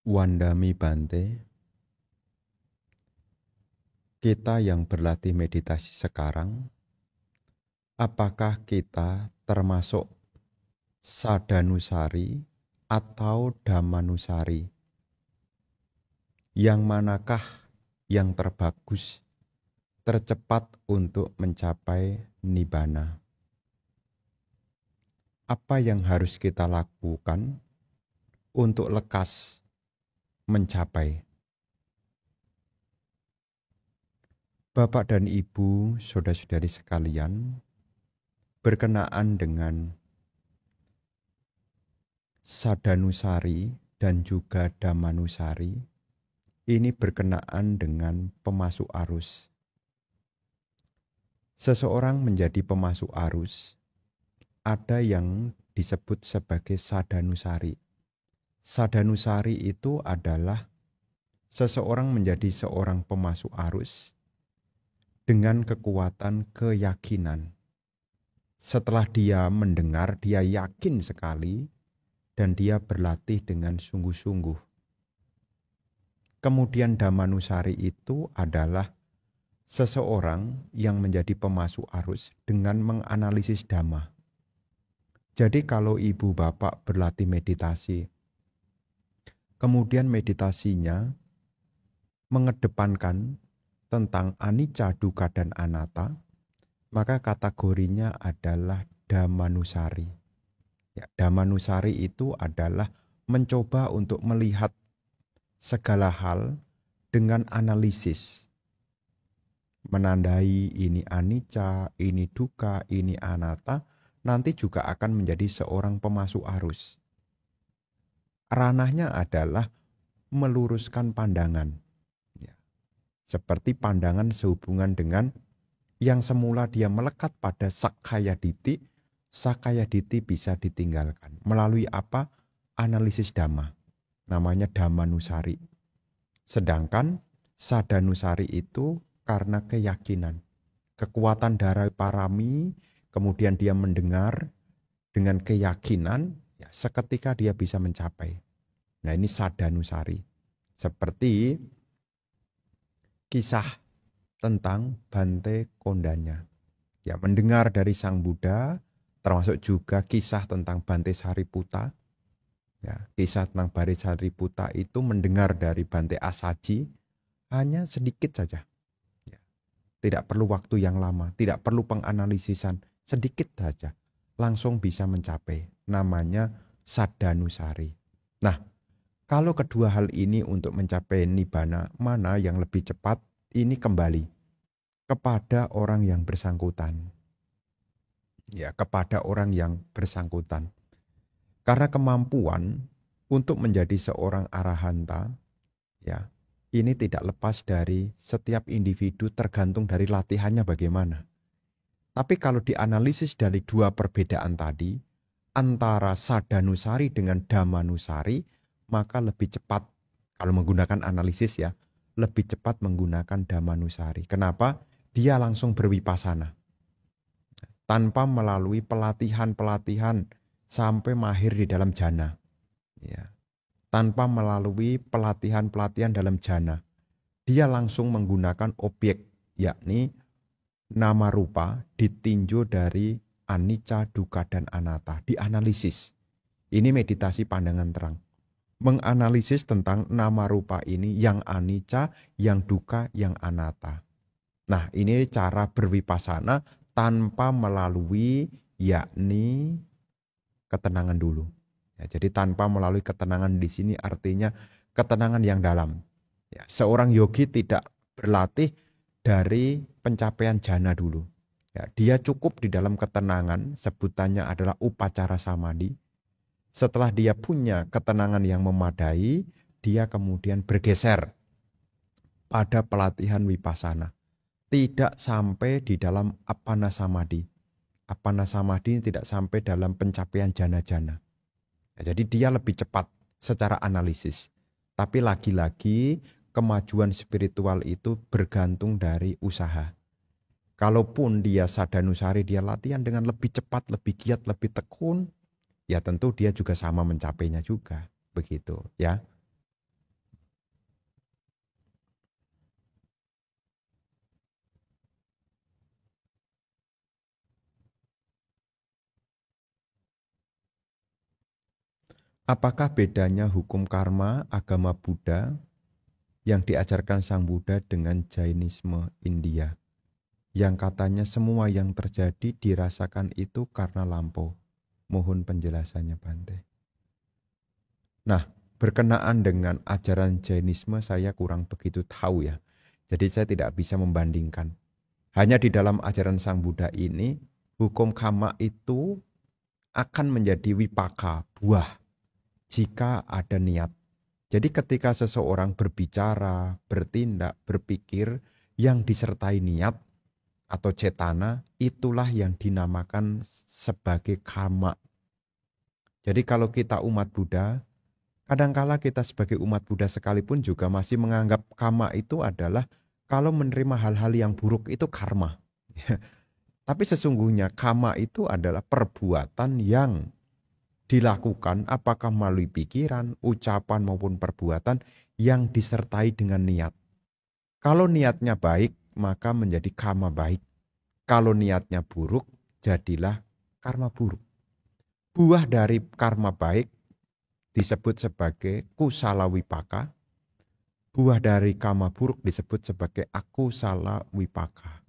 Wandami Bante, kita yang berlatih meditasi sekarang, apakah kita termasuk Sadanusari atau Dhammanusari? Yang manakah yang terbagus, tercepat untuk mencapai Nibbana? Apa yang harus kita lakukan untuk lekas mencapai? Bapak dan Ibu, saudara-saudari sekalian, berkenaan dengan Sadanusari dan juga Dhammanusari, ini berkenaan dengan pemasuk arus. Seseorang menjadi pemasuk arus, ada yang disebut sebagai Sadanusari. Sadanusari itu adalah seseorang menjadi seorang pemasuk arus dengan kekuatan keyakinan. Setelah dia mendengar, dia yakin sekali dan dia berlatih dengan sungguh-sungguh. Kemudian Dhammanusari itu adalah seseorang yang menjadi pemasuk arus dengan menganalisis Dhamma. Jadi kalau ibu bapak berlatih meditasi, kemudian meditasinya mengedepankan tentang anicca, dukkha, dan anatta, maka kategorinya adalah Dhammanusari. Ya, Dhammanusari itu adalah mencoba untuk melihat segala hal dengan analisis. Menandai ini anicca, ini dukkha, ini anatta, nanti juga akan menjadi seorang pemasuk arus. Ranahnya adalah meluruskan pandangan. Ya. Seperti pandangan sehubungan dengan yang semula dia melekat pada Sakkaya Ditthi bisa ditinggalkan. Melalui apa? Analisis Dhamma. Namanya Dhammanusari. Sedangkan Sadanusari itu karena keyakinan. Kekuatan darah parami, kemudian dia mendengar dengan keyakinan, ya, seketika dia bisa mencapai. Nah, ini Sadanusari. Seperti kisah tentang Bante Kondanya. Ya, mendengar dari Sang Buddha, termasuk juga kisah tentang Bante Sariputta. Ya, kisah tentang Bante Sariputta itu mendengar dari Bante Asaji hanya sedikit saja. Ya, tidak perlu waktu yang lama, tidak perlu penganalisisan, sedikit saja. Langsung bisa mencapai. Namanya Sadanusari. Nah, kalau kedua hal ini untuk mencapai Nibbana, mana yang lebih cepat? Ini kembali kepada orang yang bersangkutan. Ya, kepada orang yang bersangkutan. Karena kemampuan untuk menjadi seorang arahanta, ya, ini tidak lepas dari setiap individu tergantung dari latihannya bagaimana. Tapi kalau dianalisis dari dua perbedaan tadi, antara Sadanusari dengan Dhammanusari, maka lebih cepat, kalau menggunakan analisis ya, lebih cepat menggunakan Dhammanusari. Kenapa? Dia langsung berwipasana. Tanpa melalui pelatihan-pelatihan sampai mahir di dalam jana. Ya. Tanpa melalui pelatihan-pelatihan dalam jana. Dia langsung menggunakan objek, yakni nama rupa ditinjau dari anicca, dukkha, dan anatta. Dianalisis. Ini meditasi pandangan terang. Menganalisis tentang nama rupa ini yang anicca, yang dukkha, yang anatta. Nah, ini cara berwipasana tanpa melalui yakni ketenangan dulu. Ya, jadi tanpa melalui ketenangan di sini artinya ketenangan yang dalam. Ya, seorang yogi tidak berlatih dari pencapaian jana dulu. Ya, dia cukup di dalam ketenangan, sebutannya adalah upacara samadhi. Setelah dia punya ketenangan yang memadai, dia kemudian bergeser pada pelatihan wipasana. Tidak sampai di dalam appana samadhi. Appana samadhi tidak sampai dalam pencapaian jana-jana. Ya, jadi dia lebih cepat secara analisis. Tapi lagi-lagi kemajuan spiritual itu bergantung dari usaha. Kalaupun dia Sadanusari, dia latihan dengan lebih cepat, lebih giat, lebih tekun, ya tentu dia juga sama mencapainya juga. Begitu ya. Apakah bedanya hukum karma agama Buddha yang diajarkan Sang Buddha dengan Jainisme India? Yang katanya semua yang terjadi dirasakan itu karena lampau. Mohon penjelasannya Bante. Nah, berkenaan dengan ajaran Jainisme saya kurang begitu tahu ya. Jadi saya tidak bisa membandingkan. Hanya di dalam ajaran Sang Buddha ini, hukum karma itu akan menjadi wipaka, buah, jika ada niat. Jadi ketika seseorang berbicara, bertindak, berpikir yang disertai niat atau cetana, itulah yang dinamakan sebagai karma. Jadi kalau kita umat Buddha, kadangkala kita sebagai umat Buddha sekalipun juga masih menganggap karma itu adalah kalau menerima hal-hal yang buruk itu karma. Tapi sesungguhnya karma itu adalah perbuatan yang dilakukan apakah melalui pikiran, ucapan maupun perbuatan yang disertai dengan niat. Kalau niatnya baik, maka menjadi karma baik. Kalau niatnya buruk, jadilah karma buruk. Buah dari karma baik disebut sebagai kusala wipaka. Buah dari karma buruk disebut sebagai akusala wipaka.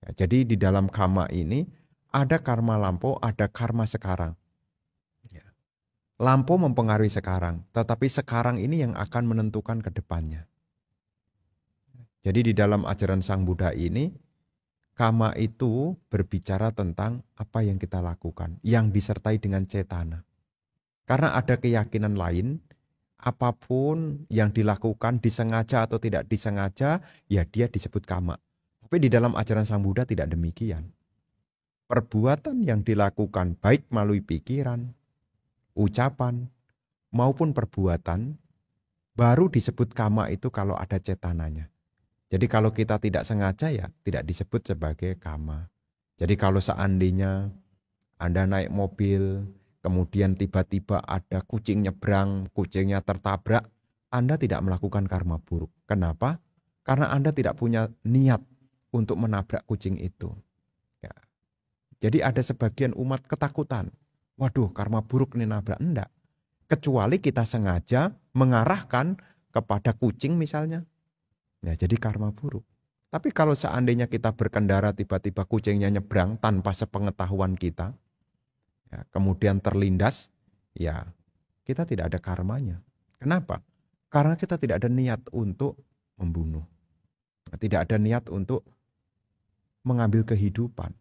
Ya, jadi di dalam karma ini ada karma lampau, ada karma sekarang. Lampau mempengaruhi sekarang, tetapi sekarang ini yang akan menentukan ke depannya. Jadi di dalam ajaran Sang Buddha ini, karma itu berbicara tentang apa yang kita lakukan, yang disertai dengan cetana. Karena ada keyakinan lain, apapun yang dilakukan disengaja atau tidak disengaja, ya dia disebut karma. Tapi di dalam ajaran Sang Buddha tidak demikian. Perbuatan yang dilakukan baik melalui pikiran, ucapan, maupun perbuatan, baru disebut karma itu kalau ada cetananya. Jadi kalau kita tidak sengaja ya tidak disebut sebagai karma. Jadi kalau seandainya Anda naik mobil, kemudian tiba-tiba ada kucing nyebrang, kucingnya tertabrak, Anda tidak melakukan karma buruk. Kenapa? Karena Anda tidak punya niat untuk menabrak kucing itu. Ya. Jadi ada sebagian umat ketakutan. Waduh, karma buruk nih nabrak. Enggak. Kecuali kita sengaja mengarahkan kepada kucing misalnya. Ya, jadi karma buruk. Tapi kalau seandainya kita berkendara tiba-tiba kucingnya nyebrang tanpa sepengetahuan kita, ya, kemudian terlindas, ya kita tidak ada karmanya. Kenapa? Karena kita tidak ada niat untuk membunuh. Tidak ada niat untuk mengambil kehidupan.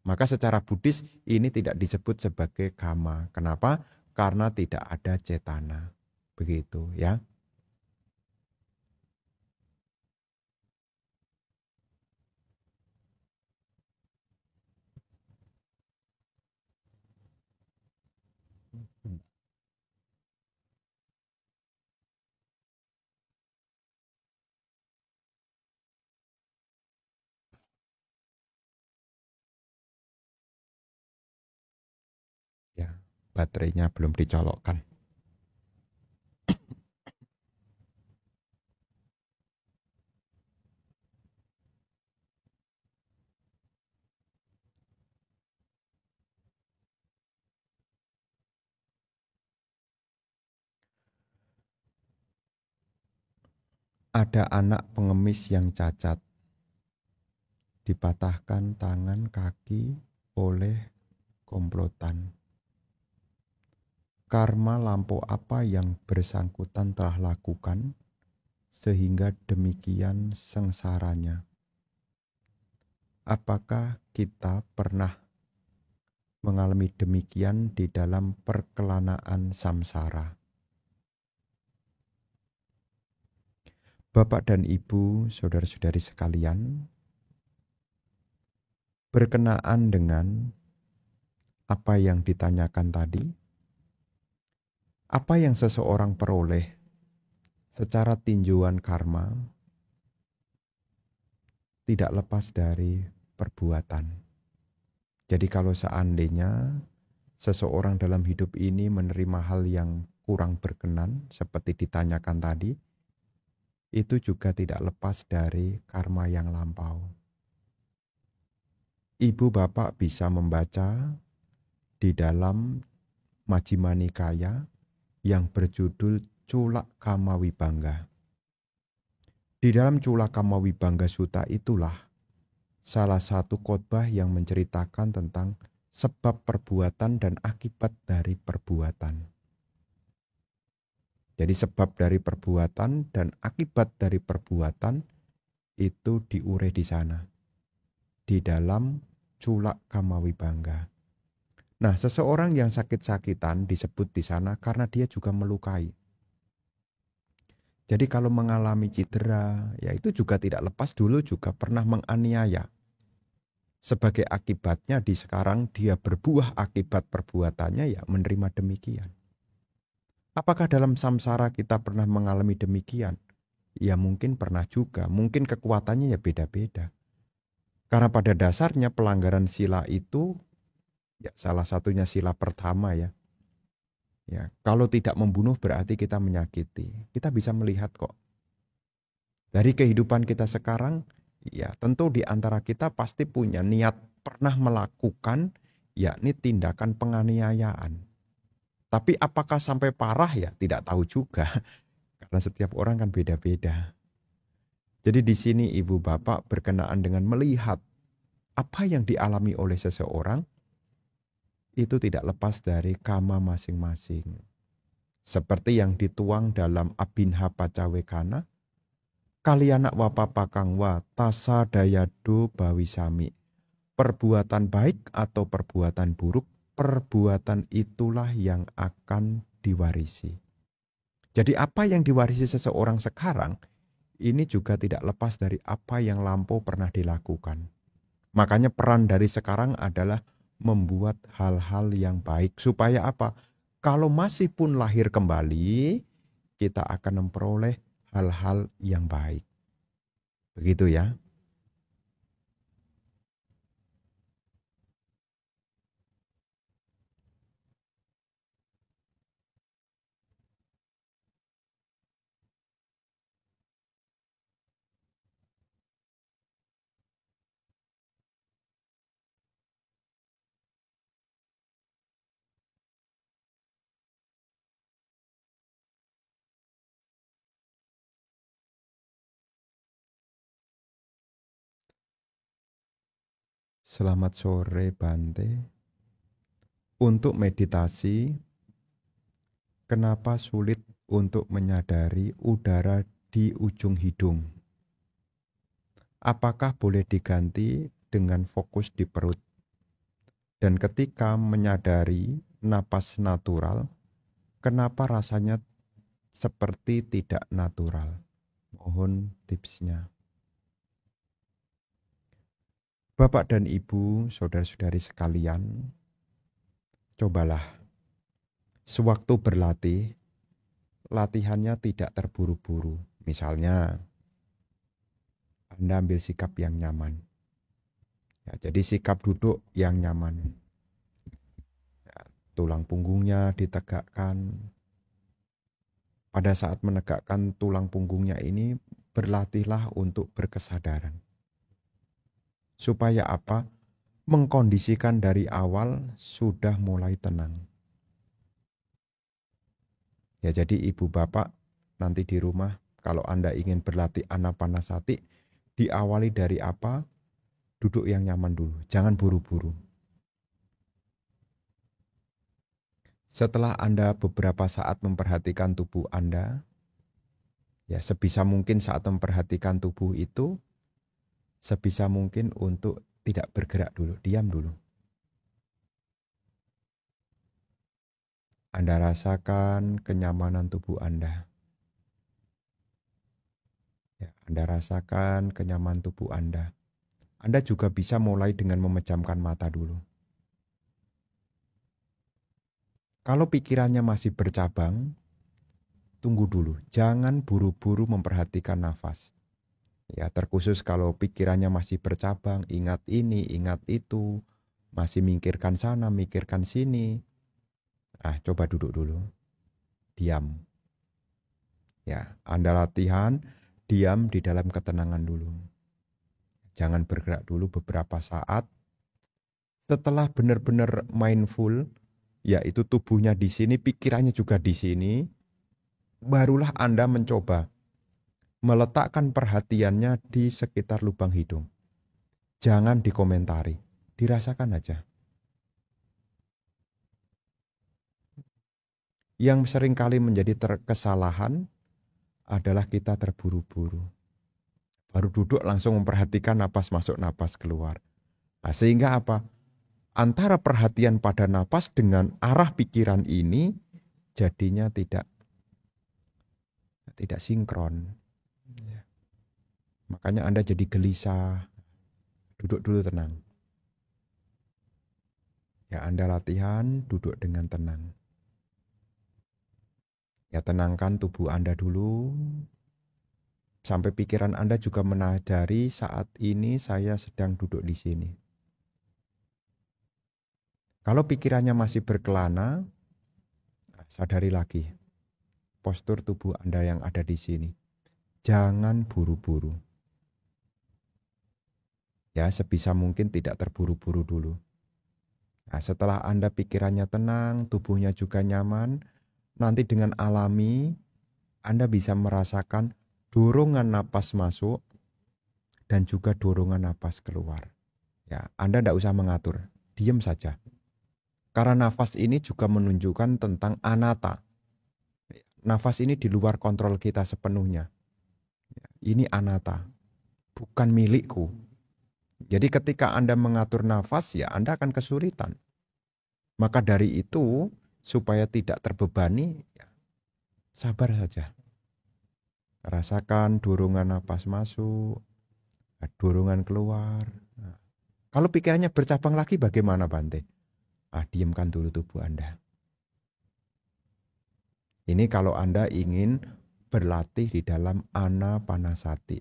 Maka secara Buddhis ini tidak disebut sebagai karma. Kenapa? Karena tidak ada cetana. Begitu ya. Ya, baterainya belum dicolokkan. Ada anak pengemis yang cacat, dipatahkan tangan kaki oleh komplotan. Karma lampau apa yang bersangkutan telah lakukan sehingga demikian sengsaranya? Apakah kita pernah mengalami demikian di dalam perkelanaan samsara? Bapak dan Ibu, saudara-saudari sekalian, berkenaan dengan apa yang ditanyakan tadi, apa yang seseorang peroleh secara tinjauan karma tidak lepas dari perbuatan. Jadi kalau seandainya seseorang dalam hidup ini menerima hal yang kurang berkenan seperti ditanyakan tadi, itu juga tidak lepas dari karma yang lampau. Ibu bapak bisa membaca di dalam Majjhima Nikaya yang berjudul Culak Kamawibangga. Di dalam Culak Kamawibangga Sutta itulah salah satu khotbah yang menceritakan tentang sebab perbuatan dan akibat dari perbuatan. Jadi sebab dari perbuatan dan akibat dari perbuatan itu diurai di sana, di dalam Culak Kamawibangga. Nah, seseorang yang sakit-sakitan disebut di sana karena dia juga melukai. Jadi kalau mengalami cedera, ya itu juga tidak lepas dulu juga pernah menganiaya. Sebagai akibatnya di sekarang dia berbuah akibat perbuatannya ya menerima demikian. Apakah dalam samsara kita pernah mengalami demikian? Ya mungkin pernah juga, mungkin kekuatannya ya beda-beda. Karena pada dasarnya pelanggaran sila itu, ya salah satunya sila pertama ya. Ya, kalau tidak membunuh berarti kita menyakiti. Kita bisa melihat kok. Dari kehidupan kita sekarang, ya tentu di antara kita pasti punya niat pernah melakukan yakni tindakan penganiayaan. Tapi apakah sampai parah ya tidak tahu juga. Karena setiap orang kan beda-beda. Jadi di sini ibu bapak berkenaan dengan melihat apa yang dialami oleh seseorang itu tidak lepas dari kama masing-masing. Seperti yang dituang dalam Abhinha Pacawekana, kalianak wapapakang wa tasa dayado bawisami. Perbuatan baik atau perbuatan buruk, perbuatan itulah yang akan diwarisi. Jadi apa yang diwarisi seseorang sekarang, ini juga tidak lepas dari apa yang lampau pernah dilakukan. Makanya peran dari sekarang adalah membuat hal-hal yang baik. Supaya apa? Kalau masih pun lahir kembali, kita akan memperoleh hal-hal yang baik. Begitu ya. Selamat sore Bante. Untuk meditasi, kenapa sulit untuk menyadari udara di ujung hidung? Apakah boleh diganti dengan fokus di perut? Dan ketika menyadari napas natural, kenapa rasanya seperti tidak natural? Mohon tipsnya. Bapak dan Ibu, saudara-saudari sekalian, cobalah sewaktu berlatih, latihannya tidak terburu-buru. Misalnya, Anda ambil sikap yang nyaman. Ya, jadi sikap duduk yang nyaman. Ya, tulang punggungnya ditegakkan. Pada saat menegakkan tulang punggungnya ini, berlatihlah untuk berkesadaran. Supaya apa? Mengkondisikan dari awal sudah mulai tenang. Ya jadi ibu bapak nanti di rumah kalau Anda ingin berlatih anapanasati, diawali dari apa? Duduk yang nyaman dulu, jangan buru-buru. Setelah Anda beberapa saat memperhatikan tubuh Anda, ya sebisa mungkin saat memperhatikan tubuh itu, sebisa mungkin untuk tidak bergerak dulu, diam dulu. Anda rasakan kenyamanan tubuh Anda. Ya, Anda rasakan kenyamanan tubuh Anda. Anda juga bisa mulai dengan memejamkan mata dulu. Kalau pikirannya masih bercabang, tunggu dulu. Jangan buru-buru memperhatikan nafas. Ya, terkhusus kalau pikirannya masih bercabang, ingat ini, ingat itu, masih mikirkan sana, mikirkan sini. Coba duduk dulu. Diam. Ya, Anda latihan diam di dalam ketenangan dulu. Jangan bergerak dulu beberapa saat. Setelah benar-benar mindful, yaitu tubuhnya di sini, pikirannya juga di sini, barulah Anda mencoba meletakkan perhatiannya di sekitar lubang hidung. Jangan dikomentari, dirasakan aja. Yang seringkali menjadi kesalahan adalah kita terburu-buru. Baru duduk langsung memperhatikan napas masuk, napas keluar. Nah, sehingga apa? Antara perhatian pada napas dengan arah pikiran ini jadinya tidak sinkron. Makanya Anda jadi gelisah. Duduk dulu tenang. Ya, Anda latihan duduk dengan tenang. Ya, tenangkan tubuh Anda dulu. Sampai pikiran Anda juga menyadari saat ini saya sedang duduk di sini. Kalau pikirannya masih berkelana, sadari lagi postur tubuh Anda yang ada di sini. Jangan buru-buru. Ya, sebisa mungkin tidak terburu-buru dulu. Nah, setelah Anda pikirannya tenang, tubuhnya juga nyaman, nanti dengan alami Anda bisa merasakan dorongan napas masuk dan juga dorongan napas keluar. Ya, Anda tidak usah mengatur, diam saja. Karena nafas ini juga menunjukkan tentang anatta. Nafas ini di luar kontrol kita sepenuhnya. Ini anatta, bukan milikku. Jadi ketika Anda mengatur nafas, ya Anda akan kesulitan. Maka dari itu, supaya tidak terbebani, ya, sabar saja. Rasakan dorongan nafas masuk, dorongan keluar. Nah, kalau pikirannya bercabang lagi bagaimana, Bante? Diamkan dulu tubuh Anda. Ini kalau Anda ingin berlatih di dalam anapanasati.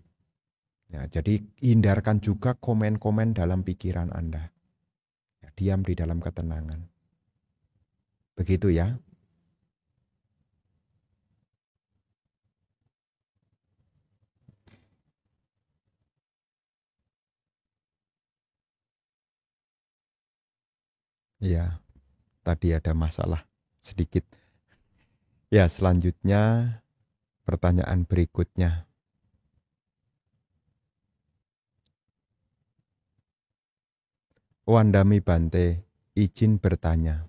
Ya, jadi hindarkan juga komen-komen dalam pikiran Anda. Ya, diam di dalam ketenangan. Begitu ya. Ya, tadi ada masalah sedikit. Ya, selanjutnya pertanyaan berikutnya. Wandami Bante, izin bertanya.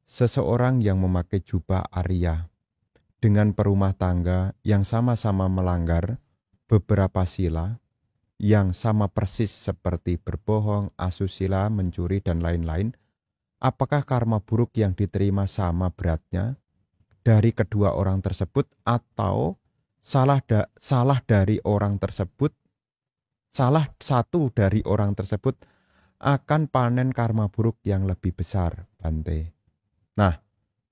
Seseorang yang memakai jubah Arya dengan perumah tangga yang sama-sama melanggar beberapa sila, yang sama persis seperti berbohong, asusila, mencuri, dan lain-lain, apakah karma buruk yang diterima sama beratnya dari kedua orang tersebut, atau salah dari orang tersebut, salah satu dari orang tersebut akan panen karma buruk yang lebih besar, Bante? Nah,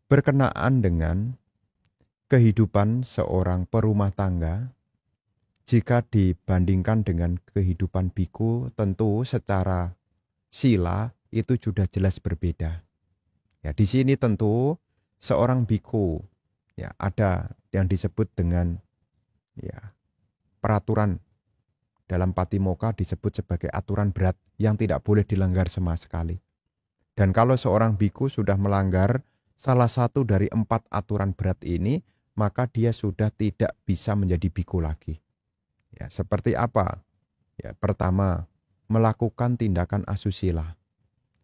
berkenaan dengan kehidupan seorang perumah tangga, jika dibandingkan dengan kehidupan biku, tentu secara sila itu sudah jelas berbeda. Ya, di sini tentu seorang biku, ya, ada yang disebut dengan, ya, peraturan dalam Patimokkha disebut sebagai aturan berat yang tidak boleh dilanggar sama sekali. Dan kalau seorang biku sudah melanggar salah satu dari 4 aturan berat ini, maka dia sudah tidak bisa menjadi biku lagi. Ya, seperti apa? Ya, pertama, melakukan tindakan asusila.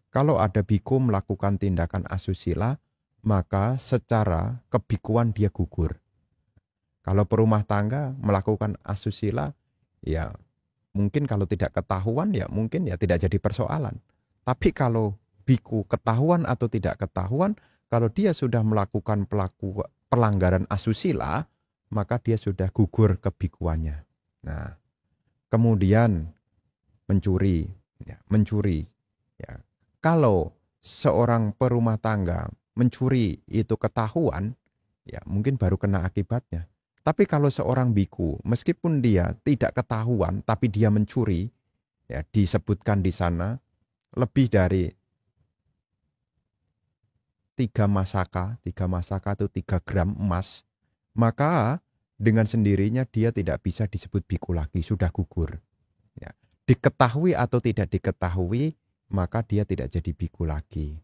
Kalau ada biku melakukan tindakan asusila, maka secara kebikuan dia gugur. Kalau perumah tangga melakukan asusila, ya mungkin kalau tidak ketahuan, ya mungkin ya tidak jadi persoalan. Tapi kalau biku ketahuan atau tidak ketahuan, kalau dia sudah melakukan pelanggaran asusila, maka dia sudah gugur kebikuannya. Nah, kemudian mencuri, ya, ya. Kalau seorang perumah tangga mencuri itu ketahuan, ya mungkin baru kena akibatnya. Tapi kalau seorang biku, meskipun dia tidak ketahuan, tapi dia mencuri, ya disebutkan di sana lebih dari 3 masaka itu 3 gram emas, maka dengan sendirinya dia tidak bisa disebut biku lagi, sudah gugur. Ya. Diketahui atau tidak diketahui, maka dia tidak jadi biku lagi.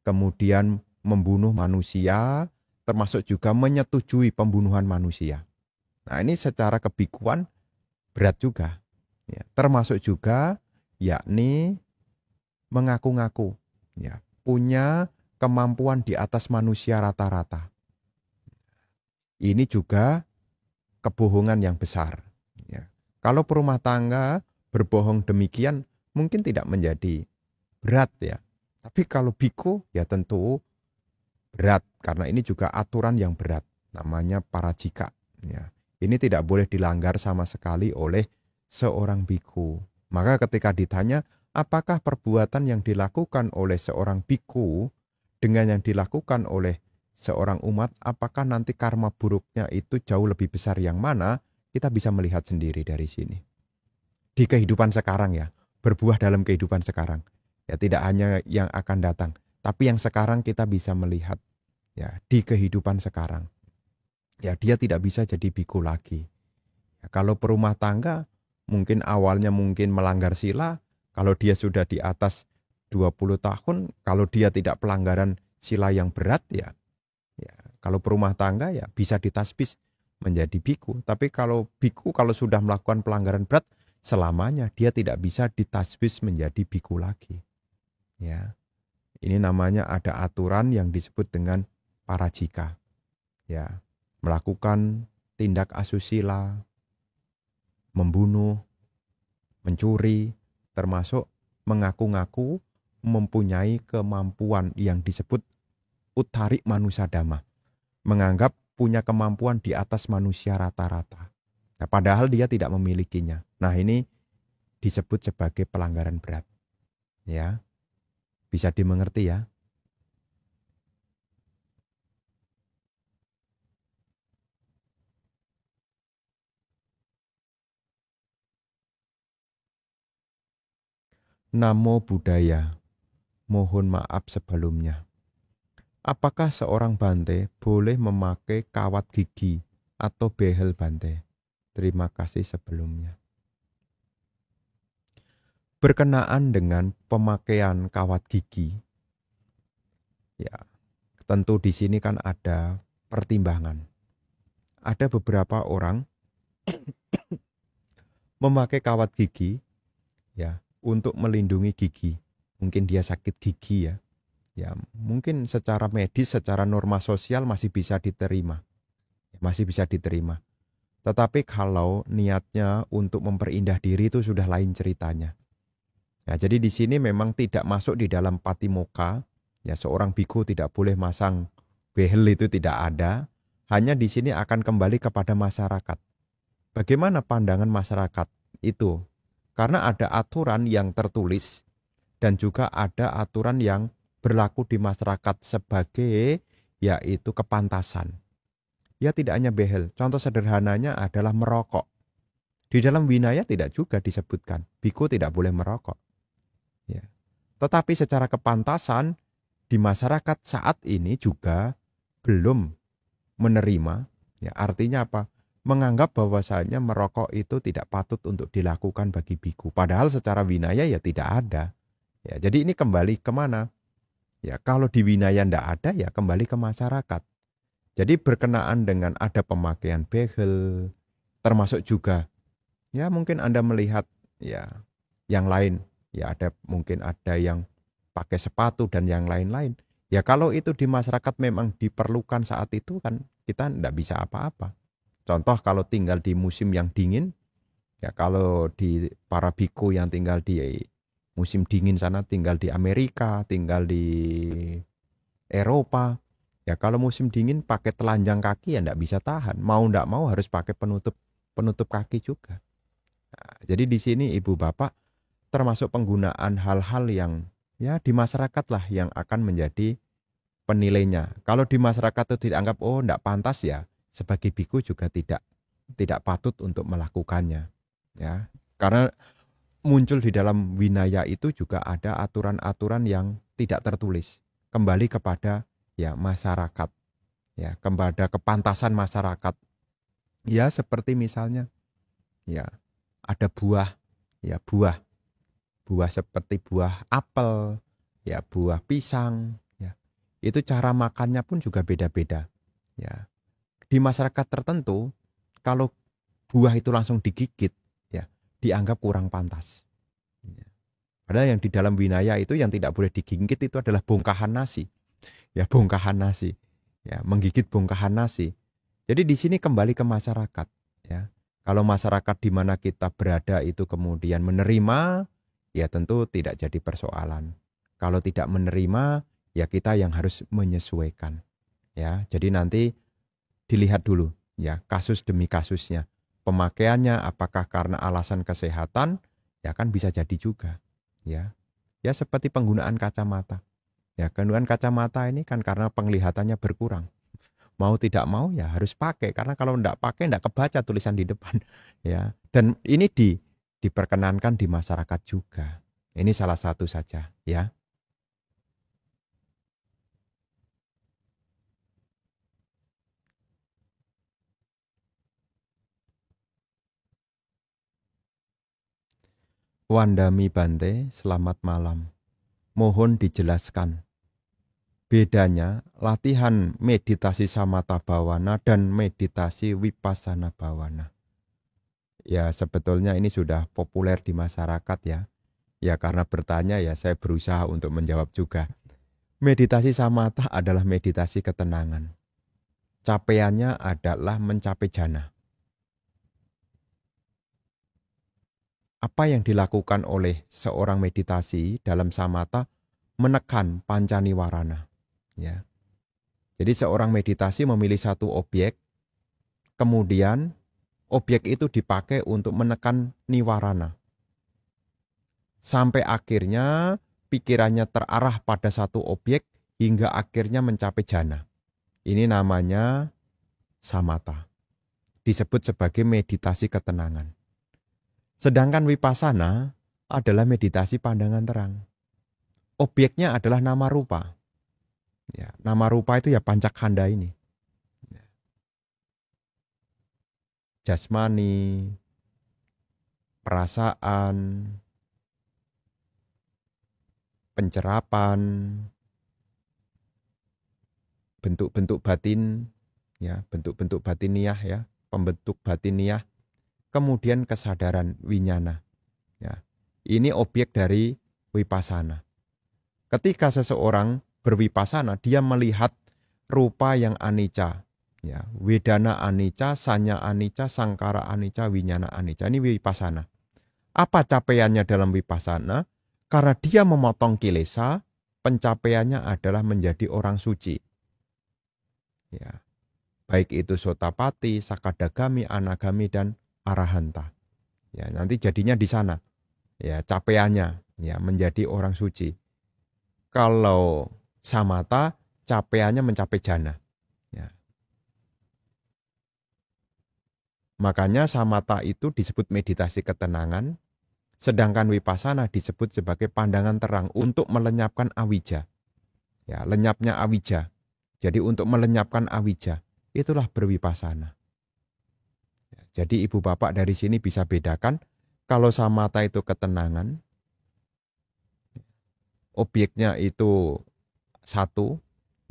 kemudian membunuh manusia, termasuk juga menyetujui pembunuhan manusia. Nah, ini secara kebikuan berat juga. Ya, termasuk juga yakni mengaku-ngaku ya, punya kemampuan di atas manusia rata-rata. Ini juga kebohongan yang besar. Ya. Kalau perumah tangga berbohong demikian mungkin tidak menjadi berat ya. Tapi kalau biku ya tentu berat karena ini juga aturan yang berat. Namanya parajika. Ya. Ini tidak boleh dilanggar sama sekali oleh seorang biku. Maka ketika ditanya apakah perbuatan yang dilakukan oleh seorang biku dengan yang dilakukan oleh seorang umat, apakah nanti karma buruknya itu jauh lebih besar yang mana? Kita bisa melihat sendiri dari sini. Di kehidupan sekarang ya, berbuah dalam kehidupan sekarang. Ya tidak hanya yang akan datang, tapi yang sekarang kita bisa melihat ya di kehidupan sekarang. Ya dia tidak bisa jadi biku lagi. Ya, kalau perumah tangga mungkin awalnya mungkin melanggar sila, kalau dia sudah di atas 20 tahun, kalau dia tidak pelanggaran sila yang berat ya, kalau perumah tangga ya bisa ditasbih menjadi biku. Tapi kalau biku kalau sudah melakukan pelanggaran berat, selamanya dia tidak bisa ditasbih menjadi biku lagi. Ya. Ini namanya ada aturan yang disebut dengan parajika. Ya. Melakukan tindak asusila, membunuh, mencuri, termasuk mengaku-ngaku mempunyai kemampuan yang disebut utarik manusadama. Menganggap punya kemampuan di atas manusia rata-rata. Nah, padahal dia tidak memilikinya. Nah, ini disebut sebagai pelanggaran berat. Ya. Bisa dimengerti ya? Namo Buddhaya. Mohon maaf sebelumnya. Apakah seorang bante boleh memakai kawat gigi atau behel bante? Terima kasih sebelumnya. Berkenaan dengan pemakaian kawat gigi, ya tentu di sini kan ada pertimbangan. Ada beberapa orang memakai kawat gigi, ya untuk melindungi gigi. Mungkin dia sakit gigi ya. Ya, mungkin secara medis, secara norma sosial masih bisa diterima. Masih bisa diterima. Tetapi kalau niatnya untuk memperindah diri itu sudah lain ceritanya. Ya, jadi di sini memang tidak masuk di dalam patimokkha. Ya, seorang biku tidak boleh masang behel itu tidak ada. Hanya di sini akan kembali kepada masyarakat. Bagaimana pandangan masyarakat itu? Karena ada aturan yang tertulis dan juga ada aturan yang berlaku di masyarakat sebagai yaitu kepantasan. Ya tidak hanya behel, contoh sederhananya adalah merokok. Di dalam Winaya tidak juga disebutkan, biku tidak boleh merokok. Ya. Tetapi secara kepantasan di masyarakat saat ini juga belum menerima, ya artinya apa? Menganggap bahwasanya merokok itu tidak patut untuk dilakukan bagi biku. Padahal secara Winaya ya tidak ada. Ya, jadi ini kembali kemana? Ya, kalau di Winaya tidak ada, ya kembali ke masyarakat. Jadi berkenaan dengan ada pemakaian behel, termasuk juga, ya mungkin Anda melihat ya yang lain, ya ada mungkin ada yang pakai sepatu dan yang lain-lain. Ya kalau itu di masyarakat memang diperlukan saat itu kan kita tidak bisa apa-apa. Contoh kalau tinggal di musim yang dingin, ya kalau di para biku yang tinggal di musim dingin sana, tinggal di Amerika, tinggal di Eropa, ya kalau musim dingin pakai telanjang kaki ya enggak bisa tahan. Mau enggak mau harus pakai penutup penutup kaki juga. Nah, jadi di sini Ibu Bapak termasuk penggunaan hal-hal yang ya di masyarakat lah yang akan menjadi penilainya. Kalau di masyarakat itu dianggap oh enggak pantas ya, sebagai biku juga tidak patut untuk melakukannya. Ya. Karena muncul di dalam Winaya itu juga ada aturan-aturan yang tidak tertulis. Kembali kepada ya masyarakat, ya kepada kepantasan masyarakat. Ya seperti misalnya, ya ada buah, ya buah seperti buah apel, ya buah pisang, ya itu cara makannya pun juga beda-beda. Ya. Di masyarakat tertentu, kalau buah itu langsung digigit, ya, dianggap kurang pantas. Ya. Padahal yang di dalam winaya itu yang tidak boleh digigit itu adalah bongkahan nasi. Ya, bongkahan nasi. Ya, menggigit bongkahan nasi. Jadi di sini kembali ke masyarakat. Ya. Kalau masyarakat di mana kita berada itu kemudian menerima, ya tentu tidak jadi persoalan. Kalau tidak menerima, ya kita yang harus menyesuaikan. Ya, jadi nanti dilihat dulu, ya kasus demi kasusnya. Pemakaiannya apakah karena alasan kesehatan, ya kan bisa jadi juga. Ya, ya seperti penggunaan kacamata. Ya, penggunaan kacamata ini kan karena penglihatannya berkurang. Mau tidak mau ya harus pakai karena kalau enggak pakai enggak kebaca tulisan di depan. Ya, dan ini diperkenankan di masyarakat juga. Ini salah satu saja, ya. Wandami Bante, selamat malam. Mohon dijelaskan bedanya latihan meditasi samatha bhavana dan meditasi vipassana bhavana. Ya sebetulnya ini sudah populer di masyarakat ya. Ya karena bertanya ya saya berusaha untuk menjawab juga. Meditasi samatha adalah meditasi ketenangan. Capaiannya adalah mencapai jana. Apa yang dilakukan oleh seorang meditasi dalam samatha menekan pancaniwarana. Ya. Jadi seorang meditasi memilih satu objek, kemudian objek itu dipakai untuk menekan niwarana. Sampai akhirnya pikirannya terarah pada satu objek hingga akhirnya mencapai jana. Ini namanya samatha. Disebut sebagai meditasi ketenangan. Sedangkan vipassana adalah meditasi pandangan terang. Objeknya adalah nama rupa. Ya, nama rupa itu ya pancakkhanda ini. Jasmani, perasaan, pencerapan, bentuk-bentuk batin, ya, bentuk-bentuk batiniah ya, pembentuk batiniah, kemudian kesadaran winyana. Ya. Ini objek dari vipassana. Ketika seseorang bervipassana, dia melihat rupa yang anicca, ya, wedana anicca, sanya anicca, sangkara anicca, winyana anicca. Ini vipassana. Apa capaiannya dalam vipassana? Karena dia memotong kilesa, pencapaiannya adalah menjadi orang suci. Ya. Baik itu sotapati, sakadagami, anagami, dan arahanta. Ya, nanti jadinya di sana. Ya, capaiannya ya menjadi orang suci. Kalau samatha, capaiannya mencapai jana. Ya. Makanya samatha itu disebut meditasi ketenangan, sedangkan vipassana disebut sebagai pandangan terang untuk melenyapkan awija. Ya, lenyapnya awija. Jadi untuk melenyapkan awija, itulah bervipassana. Ya, jadi ibu bapak dari sini bisa bedakan, kalau samatha itu ketenangan, objeknya itu satu,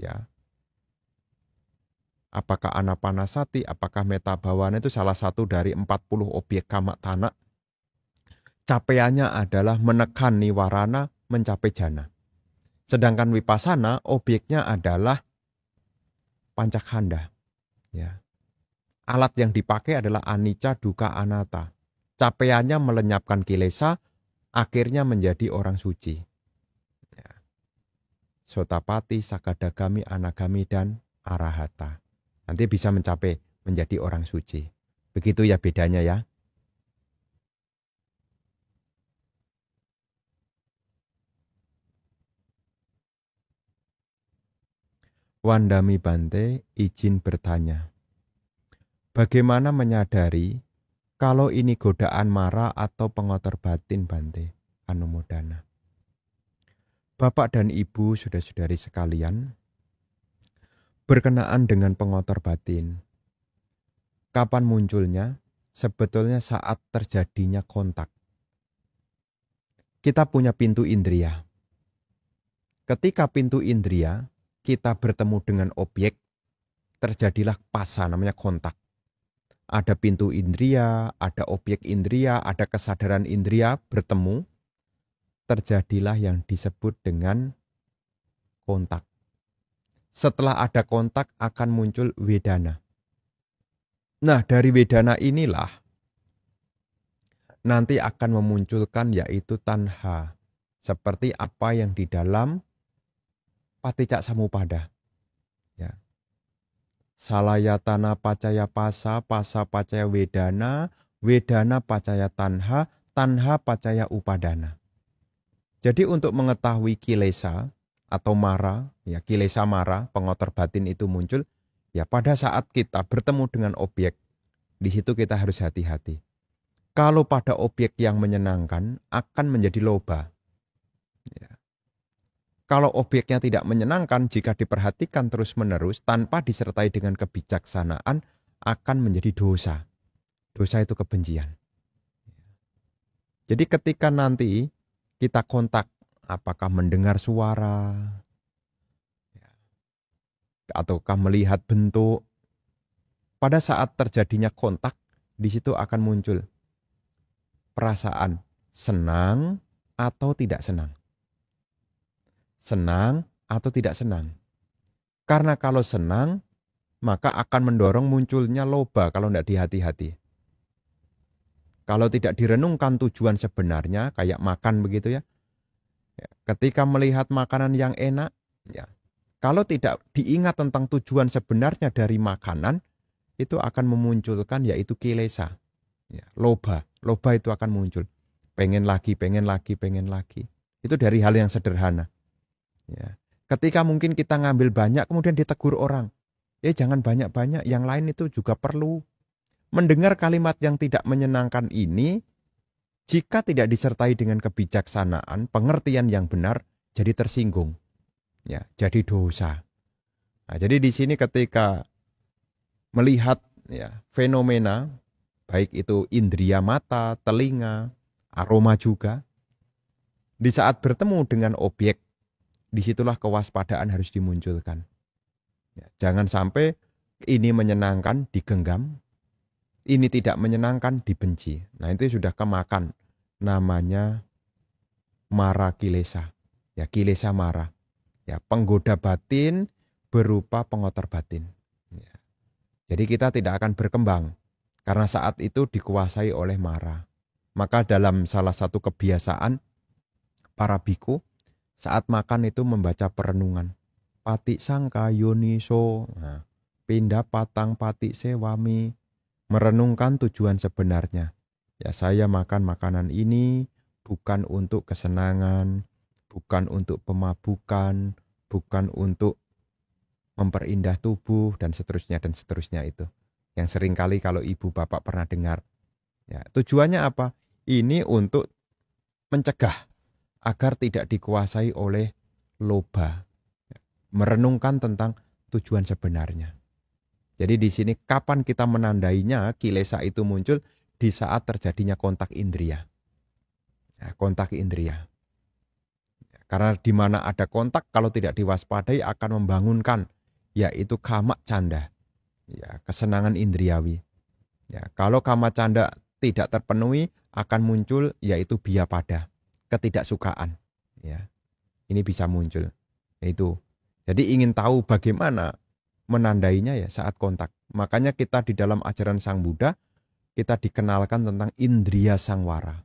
ya. Apakah anapanasati, apakah metta bhavana itu salah satu dari 40 objek kama tanah. Capaiannya adalah menekan niwarana mencapai jana. Sedangkan vipassana objeknya adalah pancakkhanda. Ya. Alat yang dipakai adalah anicca, dukkha, anatta. Capaiannya melenyapkan kilesa, akhirnya menjadi orang suci. Ya. Sotapati, sakadagami, anagami, dan arahata. Nanti bisa mencapai menjadi orang suci. Begitu ya bedanya ya. Wandami Bante izin bertanya. Bagaimana menyadari kalau ini godaan mara atau pengotor batin Bante? Anumodana. Bapak dan Ibu saudara-saudari sekalian, berkenaan dengan pengotor batin. Kapan munculnya? Sebetulnya saat terjadinya kontak. Kita punya pintu indria. Ketika pintu indria, kita bertemu dengan objek, terjadilah pasa, namanya kontak. Ada pintu indria, ada objek indria, ada kesadaran indria bertemu, terjadilah yang disebut dengan kontak. Setelah ada kontak akan muncul wedana. Nah, dari wedana inilah nanti akan memunculkan yaitu tanha. Seperti apa yang di dalam Paticca Samuppada. Ya. Salayatana pacaya pasa, pasa pacaya wedana, wedana pacaya tanha, tanha pacaya upadana. Jadi untuk mengetahui kilesa atau mara, ya kilesa mara, pengotor batin itu muncul, ya pada saat kita bertemu dengan objek, di situ kita harus hati-hati. Kalau pada objek yang menyenangkan akan menjadi loba. Ya. Kalau objeknya tidak menyenangkan, jika diperhatikan terus-menerus tanpa disertai dengan kebijaksanaan, akan menjadi dosa. Dosa itu kebencian. Jadi ketika nanti kita kontak, apakah mendengar suara, ataukah melihat bentuk, pada saat terjadinya kontak, di situ akan muncul perasaan senang atau tidak senang. Senang atau tidak senang. Karena kalau senang, maka akan mendorong munculnya loba kalau tidak dihati-hati. Kalau tidak direnungkan tujuan sebenarnya, kayak makan begitu ya. Ketika melihat makanan yang enak, ya, kalau tidak diingat tentang tujuan sebenarnya dari makanan, itu akan memunculkan yaitu kilesa. Ya, loba itu akan muncul. Pengen lagi, pengen lagi, pengen lagi. Itu dari hal yang sederhana. Ya. Ketika mungkin kita ngambil banyak, kemudian ditegur orang. Jangan banyak-banyak, yang lain itu juga perlu. Mendengar kalimat yang tidak menyenangkan ini, jika tidak disertai dengan kebijaksanaan, pengertian yang benar, jadi tersinggung. Ya, jadi dosa. Nah, jadi di sini ketika melihat ya, fenomena, baik itu indria mata, telinga, aroma juga, di saat bertemu dengan objek, disitulah kewaspadaan harus dimunculkan. Ya, jangan sampai ini menyenangkan digenggam, ini tidak menyenangkan dibenci. Nah itu sudah kemakan, namanya mara kilesa. Ya kilesa mara. Ya penggoda batin berupa pengotor batin. Ya. Jadi kita tidak akan berkembang karena saat itu dikuasai oleh mara. Maka dalam salah satu kebiasaan para biku saat makan itu membaca perenungan. Pati sangka yoniso, nah, pindah patang pati sewami, merenungkan tujuan sebenarnya. Ya saya makan makanan ini bukan untuk kesenangan, bukan untuk pemabukan, bukan untuk memperindah tubuh dan seterusnya itu. Yang seringkali kalau ibu bapak pernah dengar. Ya, tujuannya apa? Ini untuk mencegah agar tidak dikuasai oleh loba. Merenungkan tentang tujuan sebenarnya. Jadi di sini kapan kita menandainya kilesa itu muncul di saat terjadinya kontak indria. Ya, kontak indria. Karena di mana ada kontak kalau tidak diwaspadai akan membangunkan yaitu kama canda. Ya, kesenangan indriawi. Ya, kalau kama canda tidak terpenuhi akan muncul yaitu biapada, ketidaksukaan. Ya. Ini bisa muncul. Itu. Jadi ingin tahu bagaimana menandainya ya saat kontak. Makanya kita di dalam ajaran Sang Buddha, kita dikenalkan tentang indria sangwara.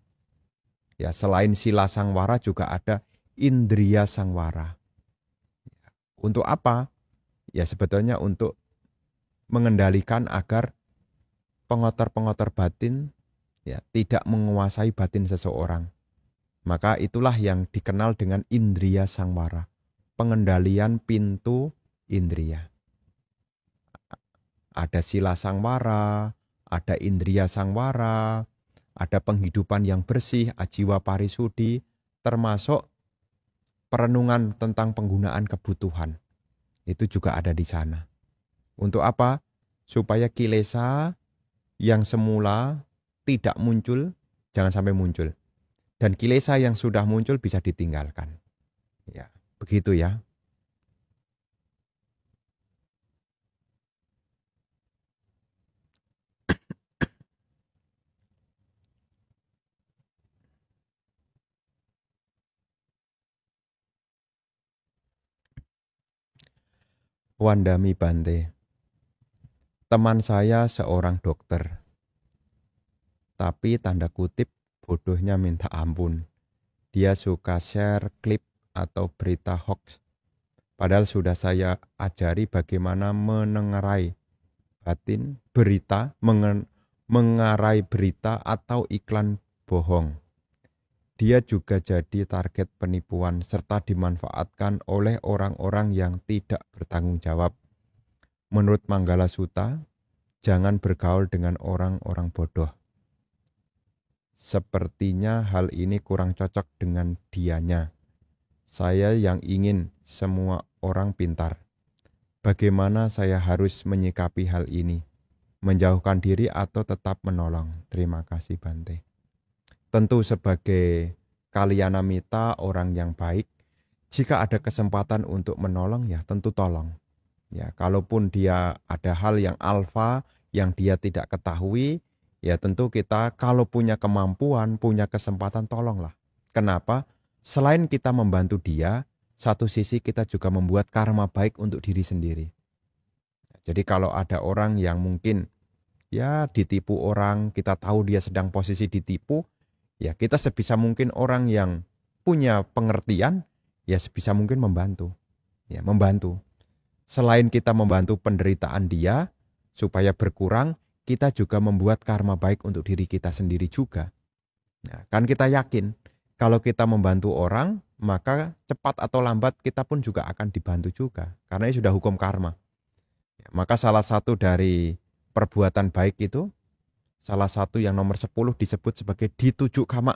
Ya, selain sila sangwara juga ada indria sangwara. Untuk apa? Ya sebetulnya untuk mengendalikan agar pengotor-pengotor batin ya tidak menguasai batin seseorang. Maka itulah yang dikenal dengan indria sangwara. Pengendalian pintu indria. Ada sila sangwara, ada indria sangwara, ada penghidupan yang bersih, ajiwa parisudi, termasuk perenungan tentang penggunaan kebutuhan. Itu juga ada di sana. Untuk apa? Supaya kilesa yang semula tidak muncul, jangan sampai muncul. Dan kilesa yang sudah muncul bisa ditinggalkan. Ya, begitu ya. Wandami Bante. Teman saya seorang dokter, tapi tanda kutip bodohnya minta ampun. Dia suka share klip atau berita hoax. Padahal sudah saya ajari bagaimana menengarai batin berita, mengarai berita atau iklan bohong. Dia juga jadi target penipuan serta dimanfaatkan oleh orang-orang yang tidak bertanggung jawab. Menurut Manggala Sutta, jangan bergaul dengan orang-orang bodoh. Sepertinya hal ini kurang cocok dengan dianya. Saya yang ingin semua orang pintar. Bagaimana saya harus menyikapi hal ini? Menjauhkan diri atau tetap menolong? Terima kasih Bante. Tentu sebagai kalyana mita, orang yang baik, jika ada kesempatan untuk menolong ya tentu tolong. Ya, kalaupun dia ada hal yang alfa yang dia tidak ketahui, ya tentu kita kalau punya kemampuan, punya kesempatan tolonglah. Kenapa? Selain kita membantu dia, satu sisi kita juga membuat karma baik untuk diri sendiri. Jadi kalau ada orang yang mungkin ya ditipu orang, kita tahu dia sedang posisi ditipu, ya kita sebisa mungkin orang yang punya pengertian, ya sebisa mungkin membantu. Ya, membantu. Selain kita membantu penderitaan dia supaya berkurang, kita juga membuat karma baik untuk diri kita sendiri juga. Nah, kan kita yakin kalau kita membantu orang, maka cepat atau lambat kita pun juga akan dibantu juga. Karena ini sudah hukum karma. Ya, maka salah satu dari perbuatan baik itu, salah satu yang nomor 10 disebut sebagai ditujuk kama.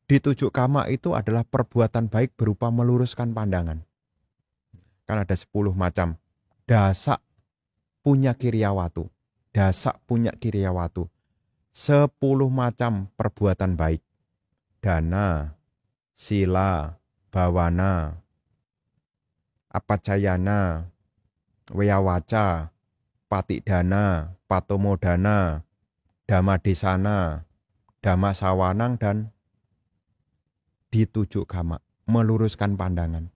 Ditujuk kama itu adalah perbuatan baik berupa meluruskan pandangan. Kan ada 10 macam. Dasak punya kiryawatu. Dasak punya kiryawatu. 10 macam perbuatan baik. Dana, sila, bawana, apacayana, weyawaca, patidana, patomodana, damadesana, damasawanang, dan ditujuk kama. Meluruskan pandangan.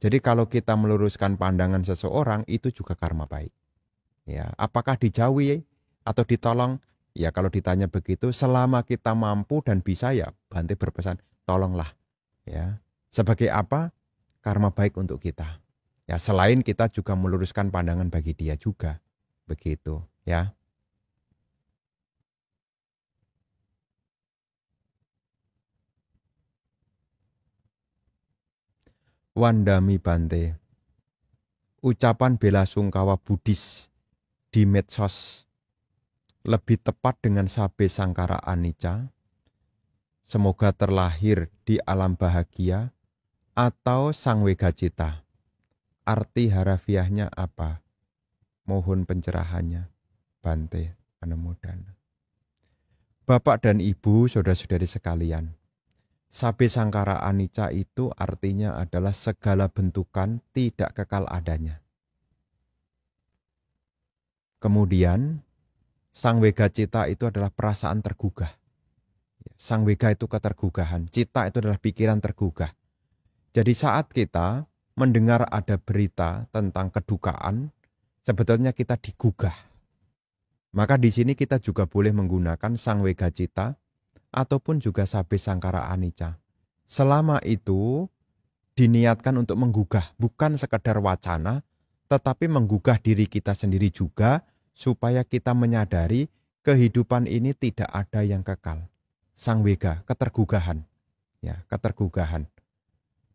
Jadi kalau kita meluruskan pandangan seseorang itu juga karma baik. Ya, apakah dijauhi atau ditolong? Ya kalau ditanya begitu, selama kita mampu dan bisa ya Bante berpesan, tolonglah. Ya, sebagai apa? Karma baik untuk kita. Ya, selain kita juga meluruskan pandangan bagi dia juga. Begitu, ya. Wandami Bante. Ucapan bela sungkawa Buddhis di medsos lebih tepat dengan sabe sangkara anicca, semoga terlahir di alam bahagia, atau sangwegacita. Arti harafiahnya apa? Mohon pencerahannya, Bante Anemodana. Bapak dan Ibu, saudara-saudari sekalian, sabe sangkara anicca itu artinya adalah segala bentukan tidak kekal adanya. Kemudian, sangwega cita itu adalah perasaan tergugah. Sangwega itu ketergugahan, cita itu adalah pikiran tergugah. Jadi saat kita mendengar ada berita tentang kedukaan, sebetulnya kita digugah. Maka di sini kita juga boleh menggunakan sangwega cita ataupun juga sabe sangkara anicca. Selama itu diniatkan untuk menggugah, bukan sekedar wacana, tetapi menggugah diri kita sendiri juga supaya kita menyadari kehidupan ini tidak ada yang kekal. Sangwega, ketergugahan. Ya, ketergugahan.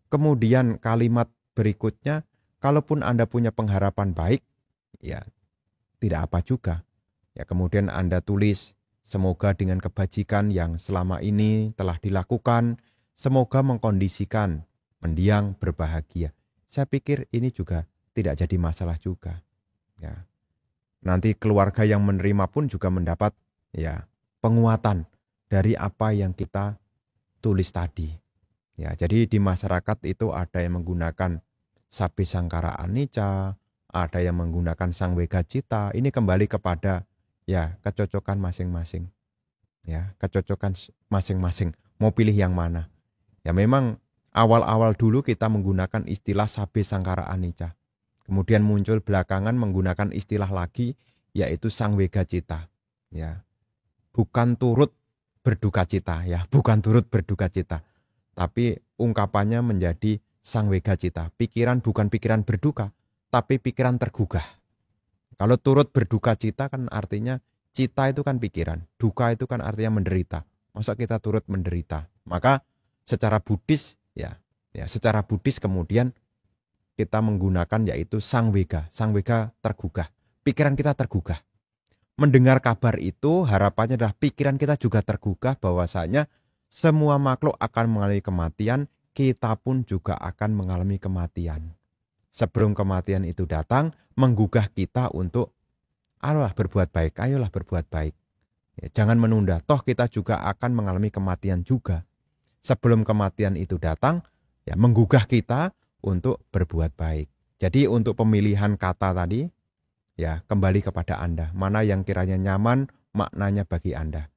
Kemudian kalimat berikutnya, kalaupun Anda punya pengharapan baik, ya tidak apa juga. Ya, kemudian Anda tulis, semoga dengan kebajikan yang selama ini telah dilakukan, semoga mengkondisikan mendiang berbahagia. Saya pikir ini juga tidak jadi masalah juga. Ya. Nanti keluarga yang menerima pun juga mendapat ya penguatan dari apa yang kita tulis tadi. Ya, jadi di masyarakat itu ada yang menggunakan sabe sangkara anicca, ada yang menggunakan sangwega cita. Ini kembali kepada ya kecocokan masing-masing. Ya, kecocokan masing-masing. Mau pilih yang mana? Ya memang awal-awal dulu kita menggunakan istilah sabe sangkara anicca. Kemudian muncul belakangan menggunakan istilah lagi yaitu sangwega cita. Ya, bukan turut berduka cita ya, bukan turut berduka cita. Tapi ungkapannya menjadi sangwega cita. Pikiran bukan pikiran berduka, tapi pikiran tergugah. Kalau turut berduka cita kan artinya cita itu kan pikiran, duka itu kan artinya menderita. Masa kita turut menderita? Maka secara Buddhis secara Buddhis kemudian kita menggunakan yaitu sangwega. Sangwega tergugah. Pikiran kita tergugah. Mendengar kabar itu harapannya adalah pikiran kita juga tergugah bahwasanya semua makhluk akan mengalami kematian, kita pun juga akan mengalami kematian. Sebelum kematian itu datang, menggugah kita untuk ayolah berbuat baik, ayolah berbuat baik. Ya, jangan menunda, toh kita juga akan mengalami kematian juga. Sebelum kematian itu datang, ya menggugah kita untuk berbuat baik. Jadi untuk pemilihan kata tadi, ya kembali kepada Anda. Mana yang kiranya nyaman maknanya bagi Anda.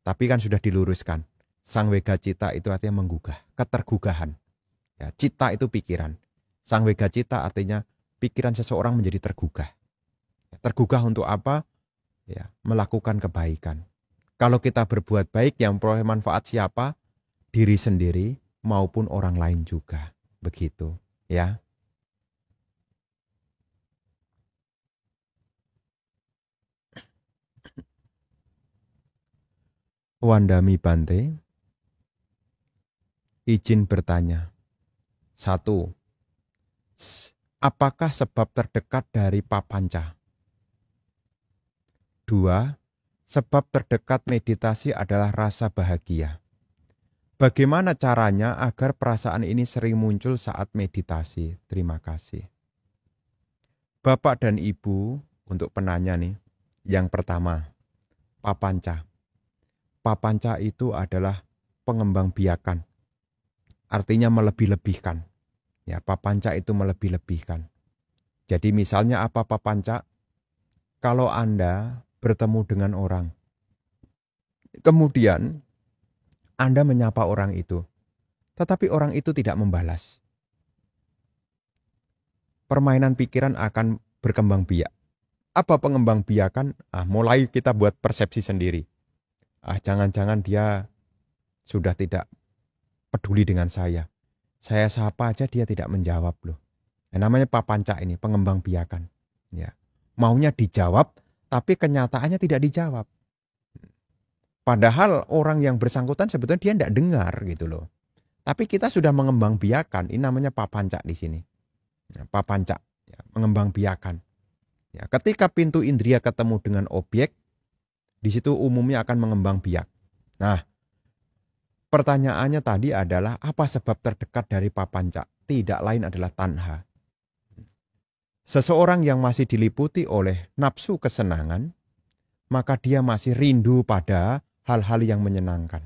Tapi kan sudah diluruskan. Sangwega cita itu artinya menggugah, ketergugahan. Ya, cita itu pikiran. Sangwega cita artinya pikiran seseorang menjadi tergugah. Tergugah untuk apa? Ya, melakukan kebaikan. Kalau kita berbuat baik yang memperoleh manfaat siapa? Diri sendiri maupun orang lain juga. Begitu, ya. Wandami Bante, izin bertanya. 1. Apakah sebab terdekat dari papanca? 2. Sebab terdekat meditasi adalah rasa bahagia. Bagaimana caranya agar perasaan ini sering muncul saat meditasi? Terima kasih. Bapak dan Ibu, untuk penanya nih. Yang pertama, papanca. Papanca itu adalah pengembangbiakan. Artinya melebih-lebihkan. Ya, papanca itu melebih-lebihkan. Jadi misalnya apa papanca? Kalau Anda bertemu dengan orang, kemudian Anda menyapa orang itu, tetapi orang itu tidak membalas. Permainan pikiran akan berkembang biak. Apa pengembang biakan? Mulai kita buat persepsi sendiri. Jangan-jangan dia sudah tidak peduli dengan saya. Saya sapa aja dia tidak menjawab loh. Namanya papanca ini, pengembang biakan. Ya. Maunya dijawab, tapi kenyataannya tidak dijawab. Padahal orang yang bersangkutan sebetulnya dia tidak dengar gitu loh. Tapi kita sudah mengembang biakan, ini namanya papanca di sini. Ya, papanca, ya, mengembang biakan. Ya, ketika pintu indria ketemu dengan objek, di situ umumnya akan mengembang biak. Nah, pertanyaannya tadi adalah apa sebab terdekat dari papanca? Tidak lain adalah tanha. Seseorang yang masih diliputi oleh nafsu kesenangan, maka dia masih rindu pada hal-hal yang menyenangkan.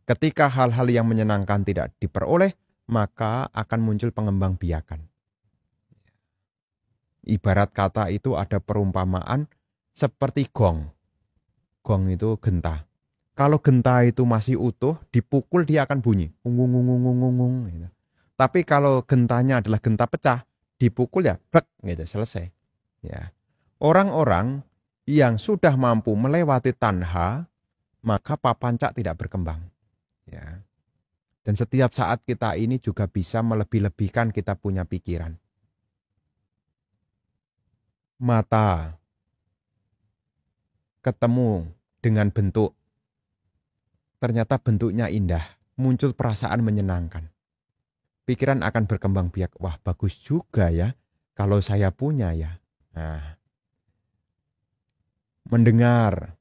Ketika hal-hal yang menyenangkan tidak diperoleh, maka akan muncul pengembang biakan. Ibarat kata itu ada perumpamaan seperti gong. Gong itu genta. Kalau genta itu masih utuh, dipukul dia akan bunyi. Ungung, ungung, ungung, ungung. Gitu. Tapi kalau gentanya adalah genta pecah, dipukul ya brek, gitu, selesai. Ya. Orang-orang yang sudah mampu melewati tanha, maka papanca tidak berkembang. Ya. Dan setiap saat kita ini juga bisa melebih-lebihkan kita punya pikiran. Mata ketemu dengan bentuk, ternyata bentuknya indah, muncul perasaan menyenangkan. Pikiran akan berkembang biak, wah bagus juga ya, kalau saya punya ya. Nah, mendengar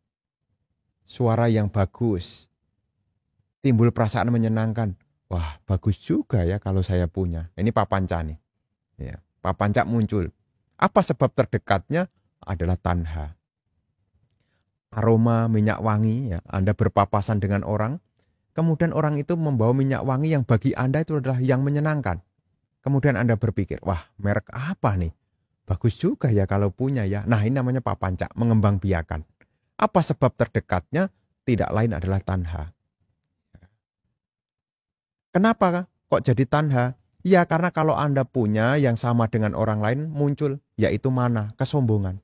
suara yang bagus, timbul perasaan menyenangkan, wah bagus juga ya kalau saya punya. Ini papanca nih, ya, papanca muncul. Apa sebab terdekatnya? Adalah tanha. Aroma minyak wangi, ya, Anda berpapasan dengan orang, kemudian orang itu membawa minyak wangi yang bagi Anda itu adalah yang menyenangkan. Kemudian Anda berpikir, wah merek apa nih? Bagus juga ya kalau punya ya. Nah ini namanya papanca, mengembang biakan. Apa sebab terdekatnya? Tidak lain adalah tanha. Kenapa kok jadi tanha? Ya, karena kalau Anda punya yang sama dengan orang lain muncul, yaitu mana? Kesombongan.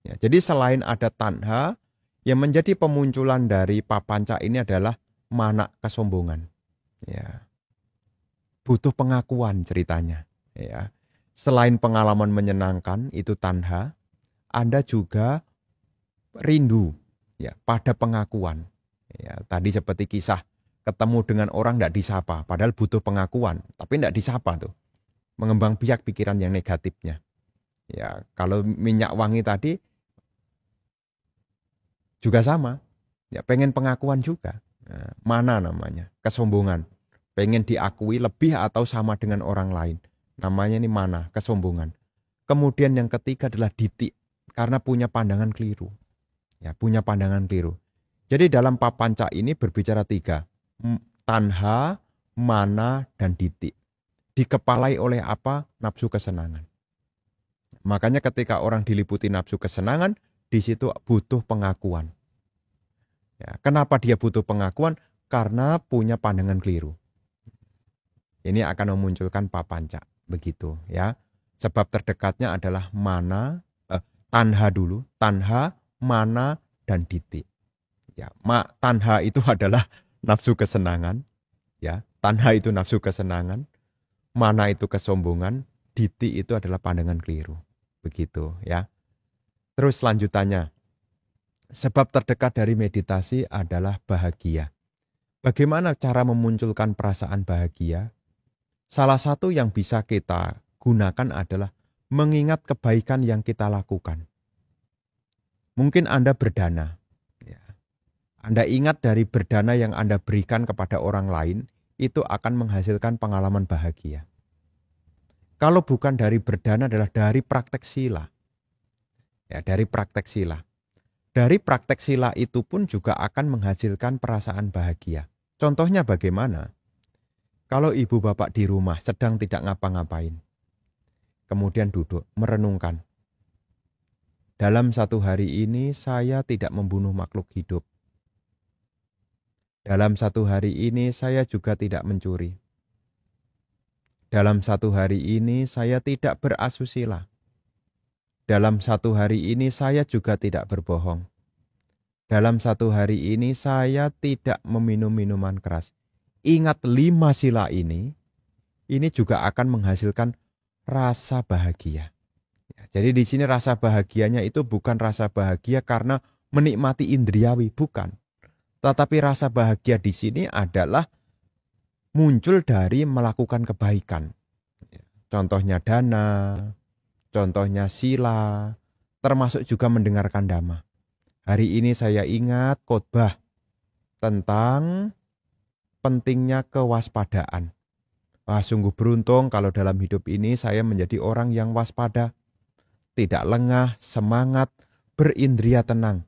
Ya, jadi selain ada tanha, yang menjadi pemunculan dari papanca ini adalah mana, kesombongan. Ya, butuh pengakuan ceritanya. Ya, selain pengalaman menyenangkan itu tanha, Anda juga rindu ya pada pengakuan. Ya, tadi seperti kisah ketemu dengan orang tidak disapa, padahal butuh pengakuan, tapi tidak disapa tuh. Mengembang biak pikiran yang negatifnya. Ya, kalau minyak wangi tadi juga sama. Ya, pengen pengakuan juga. Nah, mana namanya? Kesombongan. Pengen diakui lebih atau sama dengan orang lain. Namanya ini mana? Kesombongan. Kemudian yang ketiga adalah ditik. Karena punya pandangan keliru. Ya, punya pandangan keliru. Jadi dalam papanca ini berbicara tiga. Tanha, mana, dan ditik. Dikepalai oleh apa? Nafsu kesenangan. Makanya ketika orang diliputi nafsu kesenangan, di situ butuh pengakuan. Ya, kenapa dia butuh pengakuan? Karena punya pandangan keliru. Ini akan memunculkan papanca. Begitu ya. Sebab terdekatnya adalah mana, tanha dulu. Tanha, mana, dan ditik. Ya, tanha itu adalah nafsu kesenangan. Ya, tanha itu nafsu kesenangan. Mana itu kesombongan. Ditik itu adalah pandangan keliru. Begitu ya. Terus lanjutannya. Sebab terdekat dari meditasi adalah bahagia. Bagaimana cara memunculkan perasaan bahagia? Salah satu yang bisa kita gunakan adalah mengingat kebaikan yang kita lakukan. Mungkin Anda berdana. Ya. Anda ingat dari berdana yang Anda berikan kepada orang lain, itu akan menghasilkan pengalaman bahagia. Kalau bukan dari berdana adalah dari praktek sila. Ya, dari praktek sila. Dari praktek sila itu pun juga akan menghasilkan perasaan bahagia. Contohnya bagaimana? Kalau ibu bapak di rumah sedang tidak ngapa-ngapain, kemudian duduk merenungkan. Dalam satu hari ini saya tidak membunuh makhluk hidup. Dalam satu hari ini saya juga tidak mencuri. Dalam satu hari ini saya tidak berasusila. Dalam satu hari ini saya juga tidak berbohong. Dalam satu hari ini saya tidak meminum minuman keras. Ingat 5 sila ini juga akan menghasilkan rasa bahagia. Ya, jadi di sini rasa bahagianya itu bukan rasa bahagia karena menikmati indriawi, bukan. Tetapi rasa bahagia di sini adalah muncul dari melakukan kebaikan. Contohnya dana, contohnya sila, termasuk juga mendengarkan dhamma. Hari ini saya ingat khotbah tentang pentingnya kewaspadaan. Wah, sungguh beruntung kalau dalam hidup ini saya menjadi orang yang waspada, tidak lengah, semangat, berindria tenang.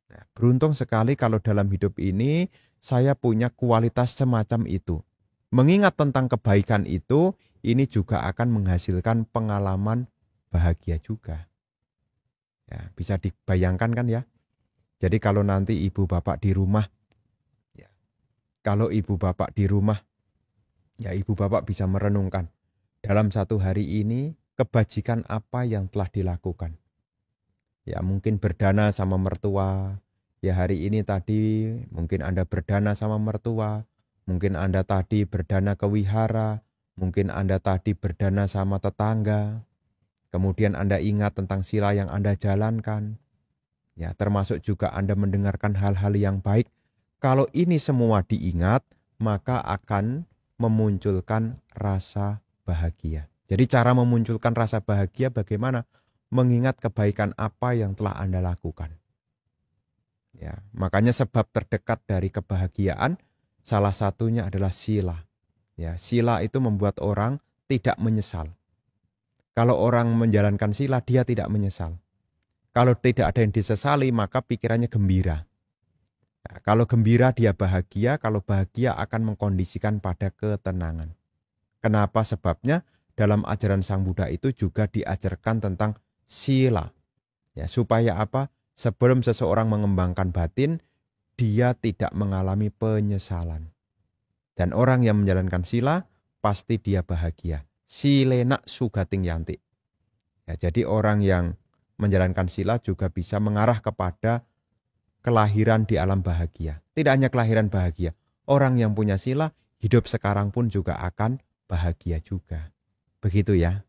Nah, beruntung sekali kalau dalam hidup ini saya punya kualitas semacam itu. Mengingat tentang kebaikan itu, ini juga akan menghasilkan pengalaman bahagia juga. Ya, bisa dibayangkan kan ya? Jadi kalau nanti ibu bapak di rumah, ya, kalau ibu bapak di rumah, ya ibu bapak bisa merenungkan dalam satu hari ini kebajikan apa yang telah dilakukan. Ya mungkin berdana sama mertua, ya hari ini tadi mungkin Anda berdana sama mertua, mungkin Anda tadi berdana ke wihara, mungkin Anda tadi berdana sama tetangga, kemudian Anda ingat tentang sila yang Anda jalankan, ya termasuk juga Anda mendengarkan hal-hal yang baik. Kalau ini semua diingat, maka akan memunculkan rasa bahagia. Jadi cara memunculkan rasa bahagia bagaimana? Mengingat kebaikan apa yang telah Anda lakukan. Ya, makanya sebab terdekat dari kebahagiaan salah satunya adalah sila. Ya, sila itu membuat orang tidak menyesal. Kalau orang menjalankan sila dia tidak menyesal. Kalau tidak ada yang disesali maka pikirannya gembira. Nah, kalau gembira dia bahagia, kalau bahagia akan mengkondisikan pada ketenangan. Kenapa? Sebabnya dalam ajaran Sang Buddha itu juga diajarkan tentang sila. Ya, supaya apa? Sebelum seseorang mengembangkan batin, dia tidak mengalami penyesalan. Dan orang yang menjalankan sila pasti dia bahagia. Silena sugating yanti. Ya, jadi orang yang menjalankan sila juga bisa mengarah kepada kelahiran di alam bahagia. Tidak hanya kelahiran bahagia. Orang yang punya sila, hidup sekarang pun juga akan bahagia juga. Begitu ya.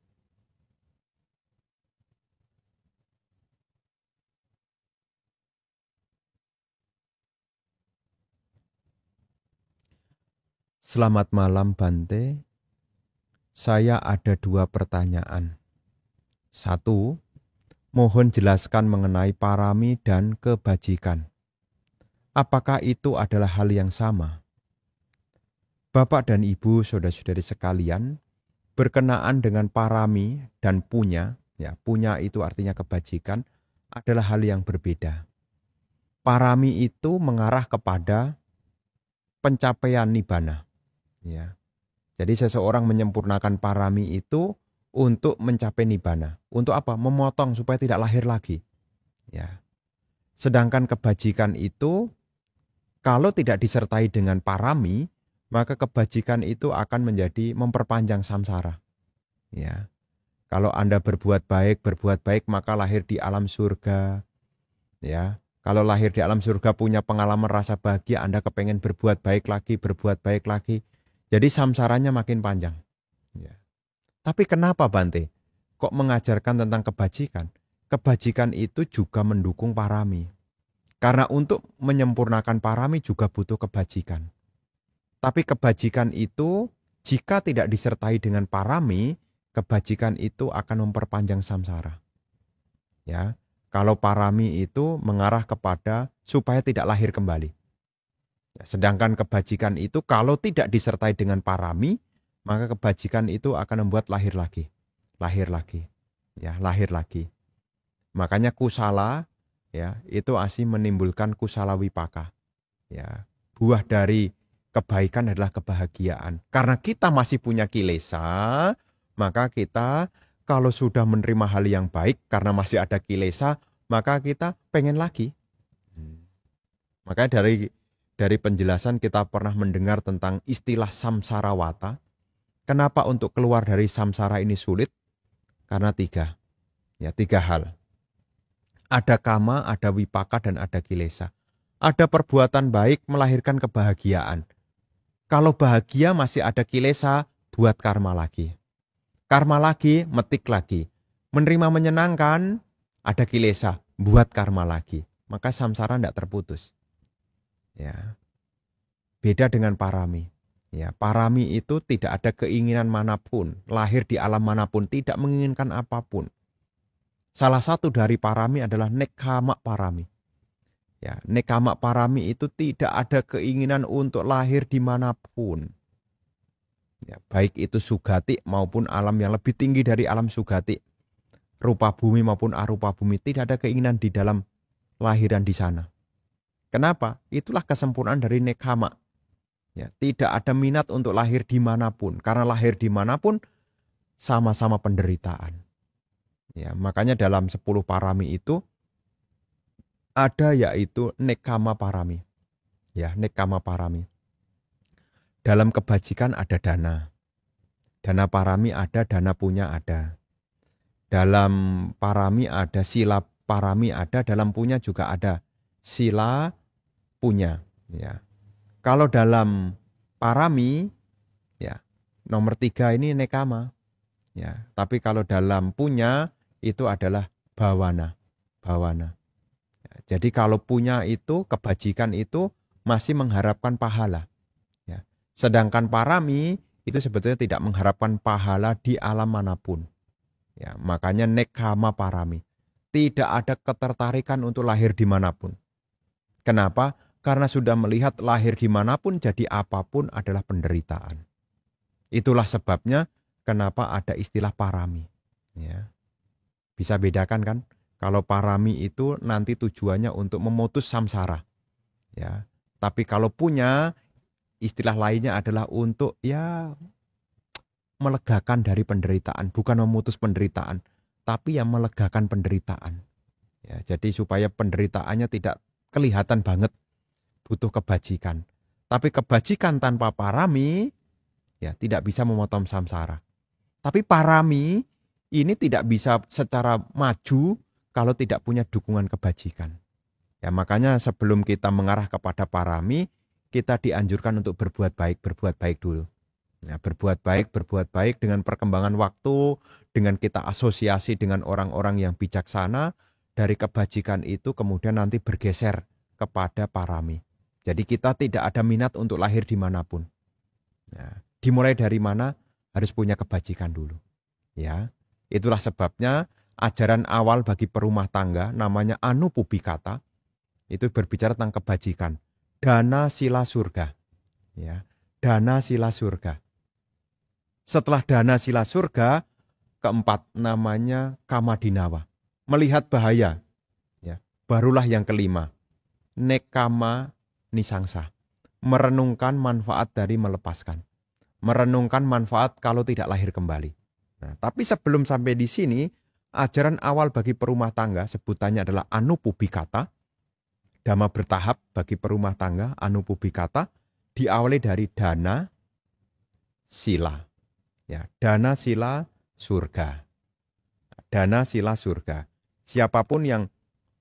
Selamat malam Bante. Saya ada 2 pertanyaan. 1, mohon jelaskan mengenai parami dan kebajikan. Apakah itu adalah hal yang sama? Bapak dan Ibu, saudara-saudari sekalian, berkenaan dengan parami dan punya, ya, punya itu artinya kebajikan, adalah hal yang berbeda. Parami itu mengarah kepada pencapaian nibbana, ya. Jadi seseorang menyempurnakan parami itu untuk mencapai nibbana. Untuk apa? Memotong supaya tidak lahir lagi, ya. Sedangkan kebajikan itu kalau tidak disertai dengan parami, maka kebajikan itu akan menjadi memperpanjang samsara. Ya. Kalau Anda berbuat baik, maka lahir di alam surga. Ya. Kalau lahir di alam surga punya pengalaman rasa bahagia, Anda kepengen berbuat baik lagi. Jadi samsaranya makin panjang. Ya. Tapi kenapa Bante? Kok mengajarkan tentang kebajikan? Kebajikan itu juga mendukung parami. Karena untuk menyempurnakan parami juga butuh kebajikan. Tapi kebajikan itu jika tidak disertai dengan parami, kebajikan itu akan memperpanjang samsara. Ya, kalau parami itu mengarah kepada supaya tidak lahir kembali. Ya, sedangkan kebajikan itu kalau tidak disertai dengan parami, maka kebajikan itu akan membuat lahir lagi. Ya, lahir lagi. Makanya kusala, ya, itu asih menimbulkan kusala wipaka. Ya, buah dari kebaikan adalah kebahagiaan. Karena kita masih punya kilesa, maka kita kalau sudah menerima hal yang baik karena masih ada kilesa, maka kita pengen lagi. Makanya dari penjelasan kita pernah mendengar tentang istilah samsarawata. Kenapa untuk keluar dari samsara ini sulit? Karena 3. Ya, 3 hal. Ada kama, ada wipaka, dan ada kilesa. Ada perbuatan baik melahirkan kebahagiaan. Kalau bahagia masih ada kilesa, buat karma lagi. Karma lagi, metik lagi. Menerima menyenangkan, ada kilesa, buat karma lagi. Maka samsara tidak terputus. Ya. Beda dengan parami. Ya, parami itu tidak ada keinginan manapun, lahir di alam manapun, tidak menginginkan apapun. Salah satu dari parami adalah nekkhamma parami. Ya, nekkhamma parami itu tidak ada keinginan untuk lahir dimanapun. Ya, baik itu sugati maupun alam yang lebih tinggi dari alam sugati. Rupa bumi maupun arupa bumi, tidak ada keinginan di dalam lahiran di sana. Kenapa? Itulah kesempurnaan dari nekkhamma. Ya, tidak ada minat untuk lahir dimanapun. Karena lahir dimanapun sama-sama penderitaan. Ya, makanya dalam 10 parami itu ada yaitu nekkhamma parami. Ya, nekkhamma parami. Dalam kebajikan ada dana. Dana parami ada, dana punya ada. Dalam parami ada, sila parami ada, dalam punya juga ada. Sila punya. Ya. Kalau dalam parami, ya, nomor 3 ini nekkhamma. Ya, tapi kalau dalam punya itu adalah bawana. Ya, jadi kalau punya itu, kebajikan itu masih mengharapkan pahala. Ya. Sedangkan parami itu sebetulnya tidak mengharapkan pahala di alam manapun. Ya, makanya nekkhamma parami. Tidak ada ketertarikan untuk lahir dimanapun. Kenapa? Karena sudah melihat lahir dimanapun jadi apapun adalah penderitaan. Itulah sebabnya kenapa ada istilah parami. Ya. Bisa bedakan kan? Kalau parami itu nanti tujuannya untuk memutus samsara. Ya. Tapi kalau punya, istilah lainnya adalah untuk ya melegakan dari penderitaan. Bukan memutus penderitaan, tapi yang melegakan penderitaan. Ya, jadi supaya penderitaannya tidak kelihatan banget, butuh kebajikan. Tapi kebajikan tanpa parami, Ya, tidak bisa memotong samsara. Tapi parami ini tidak bisa secara maju kalau tidak punya dukungan kebajikan. Ya, makanya sebelum kita mengarah kepada parami, kita dianjurkan untuk berbuat baik dulu. Ya, berbuat baik dengan perkembangan waktu, dengan kita asosiasi dengan orang-orang yang bijaksana, dari kebajikan itu kemudian nanti bergeser kepada parami. Jadi kita tidak ada minat untuk lahir dimanapun. Ya, dimulai dari mana? Harus punya kebajikan dulu. Ya, itulah sebabnya ajaran awal bagi perumah tangga namanya Anupubikata, itu berbicara tentang kebajikan. Dana sila surga. Ya, dana sila surga. Setelah dana sila surga, keempat namanya kamadinawa. Melihat bahaya. Ya, barulah yang kelima. Nekama nisangsa. Merenungkan manfaat dari melepaskan. Merenungkan manfaat kalau tidak lahir kembali. Nah, tapi sebelum sampai di sini, ajaran awal bagi perumah tangga sebutannya adalah Anupubikata. Dhamma bertahap bagi perumah tangga, Anupubikata, diawali dari dana sila. Ya, dana sila surga. Dana sila surga. Siapapun yang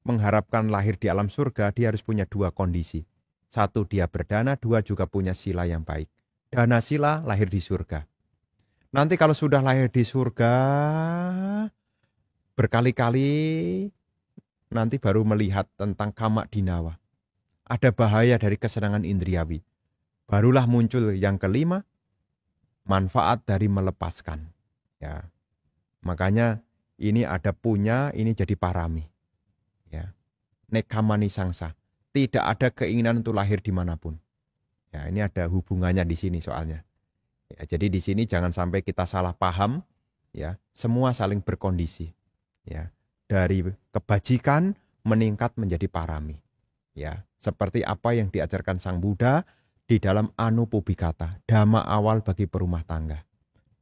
mengharapkan lahir di alam surga, dia harus punya dua kondisi. Satu, dia berdana, dua, juga punya sila yang baik. Dana sila lahir di surga. Nanti kalau sudah lahir di surga, berkali-kali nanti baru melihat tentang kama dinawa. Ada bahaya dari kesenangan indriawi. Barulah muncul yang kelima, manfaat dari melepaskan. Ya, makanya ini ada punya, ini jadi parami. Ya, nekamani sangsa. Tidak ada keinginan untuk lahir dimanapun. Ya, ini ada hubungannya di sini soalnya. Ya, jadi di sini jangan sampai kita salah paham. Ya, semua saling berkondisi. Ya, dari kebajikan meningkat menjadi parami. Ya, seperti apa yang diajarkan Sang Buddha di dalam Anupubikata, dhamma awal bagi perumah tangga.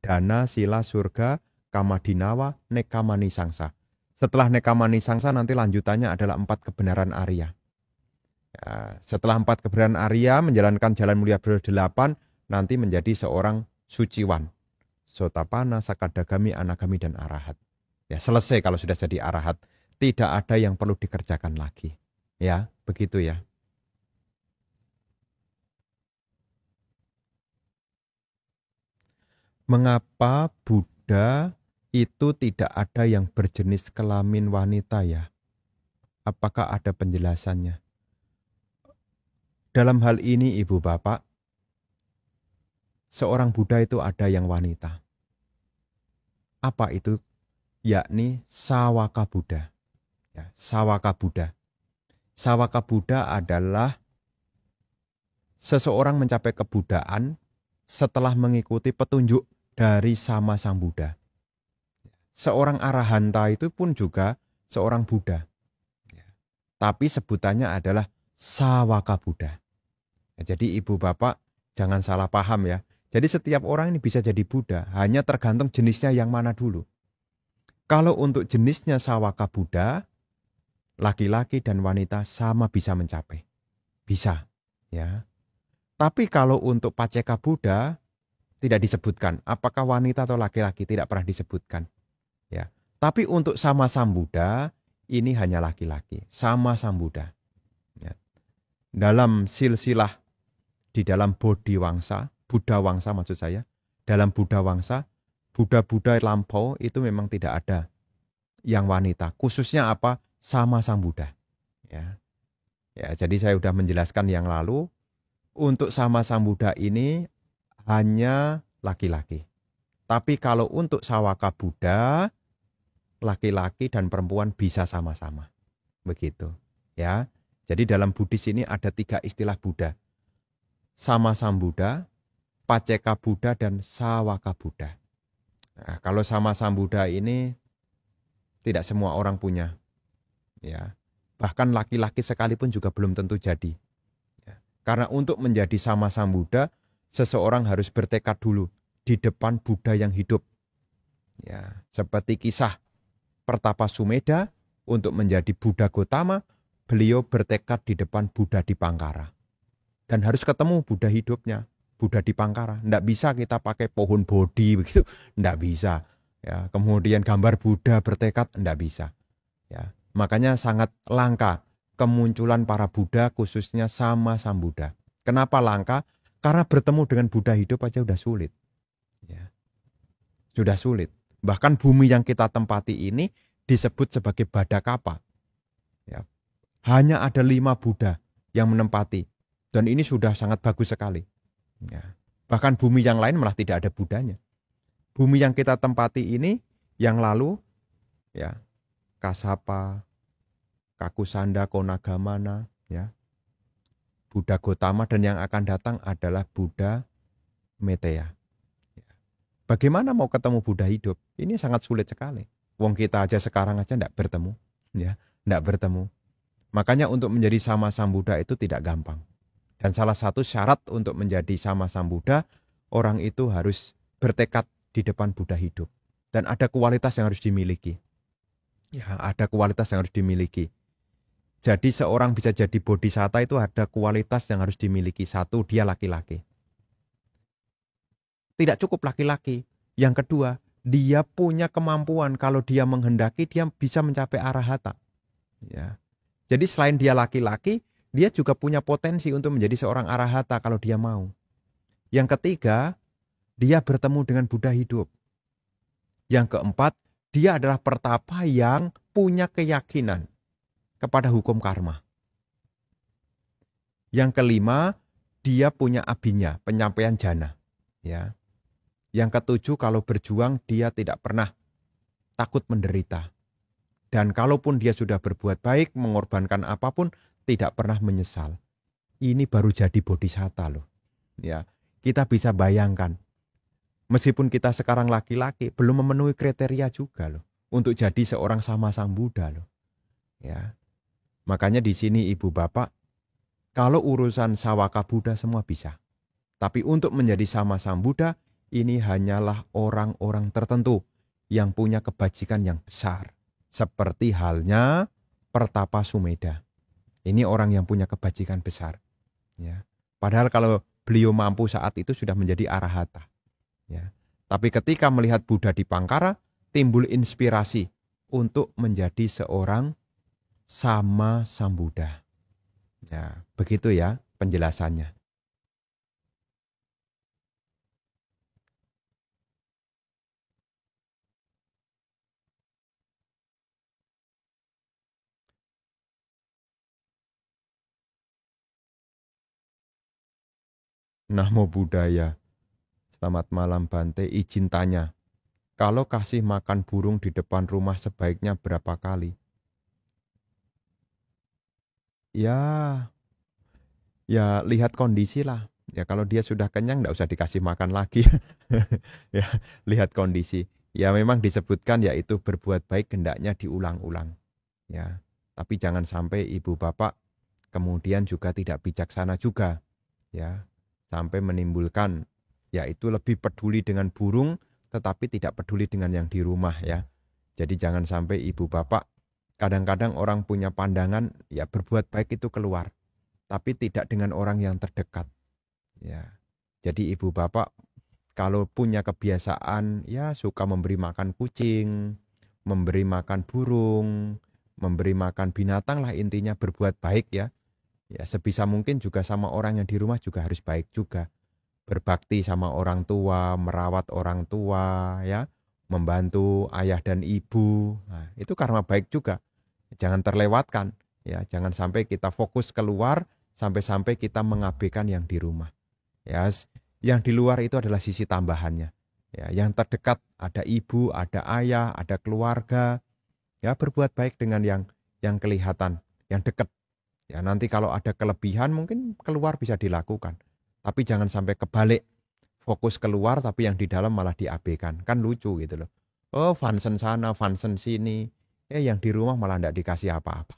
Dana, sila, surga, kamadinawa, nekamani sangsa. Setelah nekamani sangsa nanti lanjutannya adalah 4 kebenaran Arya. Ya, setelah 4 kebenaran Arya menjalankan jalan mulia beliau 8, nanti menjadi seorang suciwan. Sotapana, sakadagami, anagami, dan arahat. Ya, selesai kalau sudah jadi arahat. Tidak ada yang perlu dikerjakan lagi. Ya, begitu ya. Mengapa Buddha itu tidak ada yang berjenis kelamin wanita ya? Apakah ada penjelasannya? Dalam hal ini Ibu Bapak, seorang Buddha itu ada yang wanita. Apa itu? Yakni Sawaka Buddha. Ya, Sawaka Buddha. Sawaka Buddha adalah seseorang mencapai kebudaan setelah mengikuti petunjuk dari sama Sang Buddha. Seorang arahanta itu pun juga seorang Buddha. Tapi sebutannya adalah Sawaka Buddha. Jadi Ibu Bapak jangan salah paham ya. Jadi setiap orang ini bisa jadi Buddha, hanya tergantung jenisnya yang mana dulu. Kalau untuk jenisnya Sawaka Buddha, laki-laki dan wanita sama bisa mencapai. Bisa, ya. Tapi kalau untuk Paceka Buddha tidak disebutkan apakah wanita atau laki-laki, tidak pernah disebutkan. Ya. Tapi untuk sama Sang Buddha ini hanya laki-laki, sama Sang Buddha. Ya. Dalam silsilah di dalam Bodhi Wangsa, Buddha Wangsa maksud saya, dalam Buddha Wangsa, Buddha-Buddha lampau itu memang tidak ada yang wanita. Khususnya apa? Sama Sang Buddha. Ya. Ya, jadi saya sudah menjelaskan yang lalu, untuk sama Sang Buddha ini hanya laki-laki. Tapi kalau untuk Sawaka Buddha, laki-laki dan perempuan bisa sama-sama. Begitu. Ya. Jadi dalam Buddhis ini ada 3 istilah Buddha. Sama Sang Buddha, Paceka Buddha, dan Sawaka Buddha. Nah, kalau sama Sang Buddha ini tidak semua orang punya. Ya. Bahkan laki-laki sekalipun juga belum tentu jadi. Ya. Karena untuk menjadi sama Sang Buddha, seseorang harus bertekad dulu di depan Buddha yang hidup. Ya, seperti kisah Pertapa Sumedha, untuk menjadi Buddha Gotama, beliau bertekad di depan Buddha Dipangkara. Dan harus ketemu Buddha hidupnya, Buddha Dipangkara. Nggak bisa kita pakai pohon Bodhi begitu, nggak bisa. Ya, kemudian gambar Buddha bertekad, nggak bisa. Ya, makanya sangat langka kemunculan para Buddha, khususnya Sama Sambuddha. Kenapa langka? Karena bertemu dengan Buddha hidup aja udah sulit. Ya, sudah sulit. Bahkan bumi yang kita tempati ini disebut sebagai Badakapa. Ya, hanya ada 5 Buddha yang menempati. Dan ini sudah sangat bagus sekali. Ya. Bahkan bumi yang lain malah tidak ada Buddhanya. Bumi yang kita tempati ini yang lalu, ya, Kasapa, Kakusanda, Konagamana, ya, Buddha Gotama, dan yang akan datang adalah Buddha Meteya. Bagaimana mau ketemu Buddha hidup? Ini sangat sulit sekali. Wong kita aja sekarang aja tidak bertemu, ya, tidak bertemu. Makanya untuk menjadi Sama Sambuddha itu tidak gampang. Dan salah satu syarat untuk menjadi Sama Sambuddha, orang itu harus bertekad di depan Buddha hidup. Dan ada kualitas yang harus dimiliki. Ya, ada kualitas yang harus dimiliki. Jadi seorang bisa jadi bodhisatta itu ada kualitas yang harus dimiliki. Satu, dia laki-laki. Tidak cukup laki-laki. Yang kedua, dia punya kemampuan kalau dia menghendaki dia bisa mencapai arahata. Ya. Jadi selain dia laki-laki, dia juga punya potensi untuk menjadi seorang arahata kalau dia mau. Yang ketiga, dia bertemu dengan Buddha hidup. Yang keempat, dia adalah pertapa yang punya keyakinan kepada hukum karma. Yang kelima, dia punya abinya, penyampaian jana. Ya. Yang ketujuh, kalau berjuang dia tidak pernah takut menderita. Dan kalaupun dia sudah berbuat baik, mengorbankan apapun, tidak pernah menyesal. Ini baru jadi bodhisatta loh. Ya, kita bisa bayangkan. Meskipun kita sekarang laki-laki, belum memenuhi kriteria juga loh. Untuk jadi seorang Sama Sambuddha loh. Ya. Makanya di sini ibu bapak, kalau urusan Sawaka Buddha semua bisa. Tapi untuk menjadi Sama Sambuddha, ini hanyalah orang-orang tertentu yang punya kebajikan yang besar. Seperti halnya Pertapa Sumedha. Ini orang yang punya kebajikan besar. Ya. Padahal kalau beliau mampu saat itu sudah menjadi arahata. Ya. Tapi ketika melihat Buddha Dipangkara, timbul inspirasi untuk menjadi seorang Sama Sambuddha. Ya, begitu ya penjelasannya. Namo Buddhaya. Selamat malam Bante, izin tanya. Kalau kasih makan burung di depan rumah sebaiknya berapa kali? Ya, lihat kondisi lah. Ya kalau dia sudah kenyang enggak usah dikasih makan lagi. Ya, lihat kondisi. Ya memang disebutkan yaitu berbuat baik hendaknya diulang-ulang. Ya, tapi jangan sampai ibu bapak kemudian juga tidak bijaksana juga. Ya, sampai menimbulkan yaitu lebih peduli dengan burung tetapi tidak peduli dengan yang di rumah ya. Jadi jangan sampai ibu bapak, kadang-kadang orang punya pandangan ya berbuat baik itu keluar, tapi tidak dengan orang yang terdekat. Ya. Jadi ibu bapak kalau punya kebiasaan ya suka memberi makan kucing, memberi makan burung, memberi makan binatang lah, intinya berbuat baik ya. Ya sebisa mungkin juga sama orang yang di rumah juga harus baik juga. Berbakti sama orang tua, merawat orang tua, ya, membantu ayah dan ibu. Nah, itu karma baik juga. Jangan terlewatkan, ya, jangan sampai kita fokus keluar sampai-sampai kita mengabaikan yang di rumah. Ya, yang di luar itu adalah sisi tambahannya. Ya, yang terdekat ada ibu, ada ayah, ada keluarga. Ya, berbuat baik dengan yang kelihatan, yang dekat. Ya, nanti kalau ada kelebihan mungkin keluar bisa dilakukan. Tapi jangan sampai kebalik, fokus keluar tapi yang di dalam malah diabaikan. Kan lucu gitu loh. Oh, fansen sana, fansen sini. Yang di rumah malah tidak dikasih apa-apa.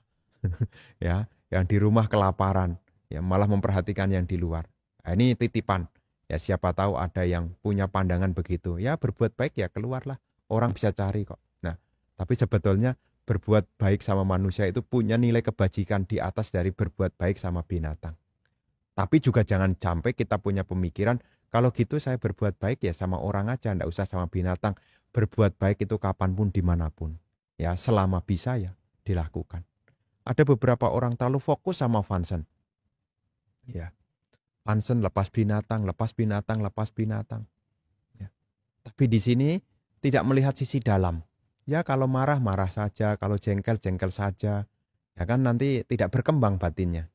Ya, yang di rumah kelaparan, ya malah memperhatikan yang di luar. Nah, ini titipan. Ya siapa tahu ada yang punya pandangan begitu. Ya berbuat baik ya keluarlah. Orang bisa cari kok. Nah, tapi sebetulnya berbuat baik sama manusia itu punya nilai kebajikan di atas dari berbuat baik sama binatang. Tapi juga jangan sampai kita punya pemikiran Kalau gitu saya berbuat baik ya sama orang aja, enggak usah sama binatang. Berbuat baik itu kapanpun, dimanapun. Ya, selama bisa ya dilakukan. Ada beberapa orang terlalu fokus sama function. Ya, function lepas binatang, lepas binatang, lepas binatang. Ya. Tapi di sini tidak melihat sisi dalam. Ya kalau marah, marah saja. Kalau jengkel, jengkel saja. Ya kan nanti tidak berkembang batinnya.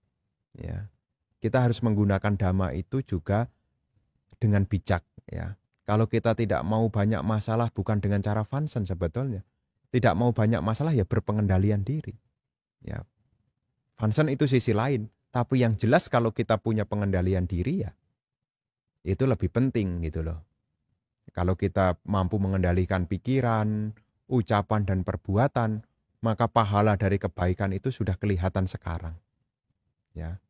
Ya. Kita harus menggunakan dhamma itu juga dengan bijak. Ya. Kalau kita tidak mau banyak masalah bukan dengan cara function sebetulnya. Tidak mau banyak masalah ya berpengendalian diri. Ya. Function itu sisi lain. Tapi yang jelas kalau kita punya pengendalian diri ya itu lebih penting gitu loh. Kalau kita mampu mengendalikan pikiran, ucapan, dan perbuatan, maka pahala dari kebaikan itu sudah kelihatan sekarang. Ya,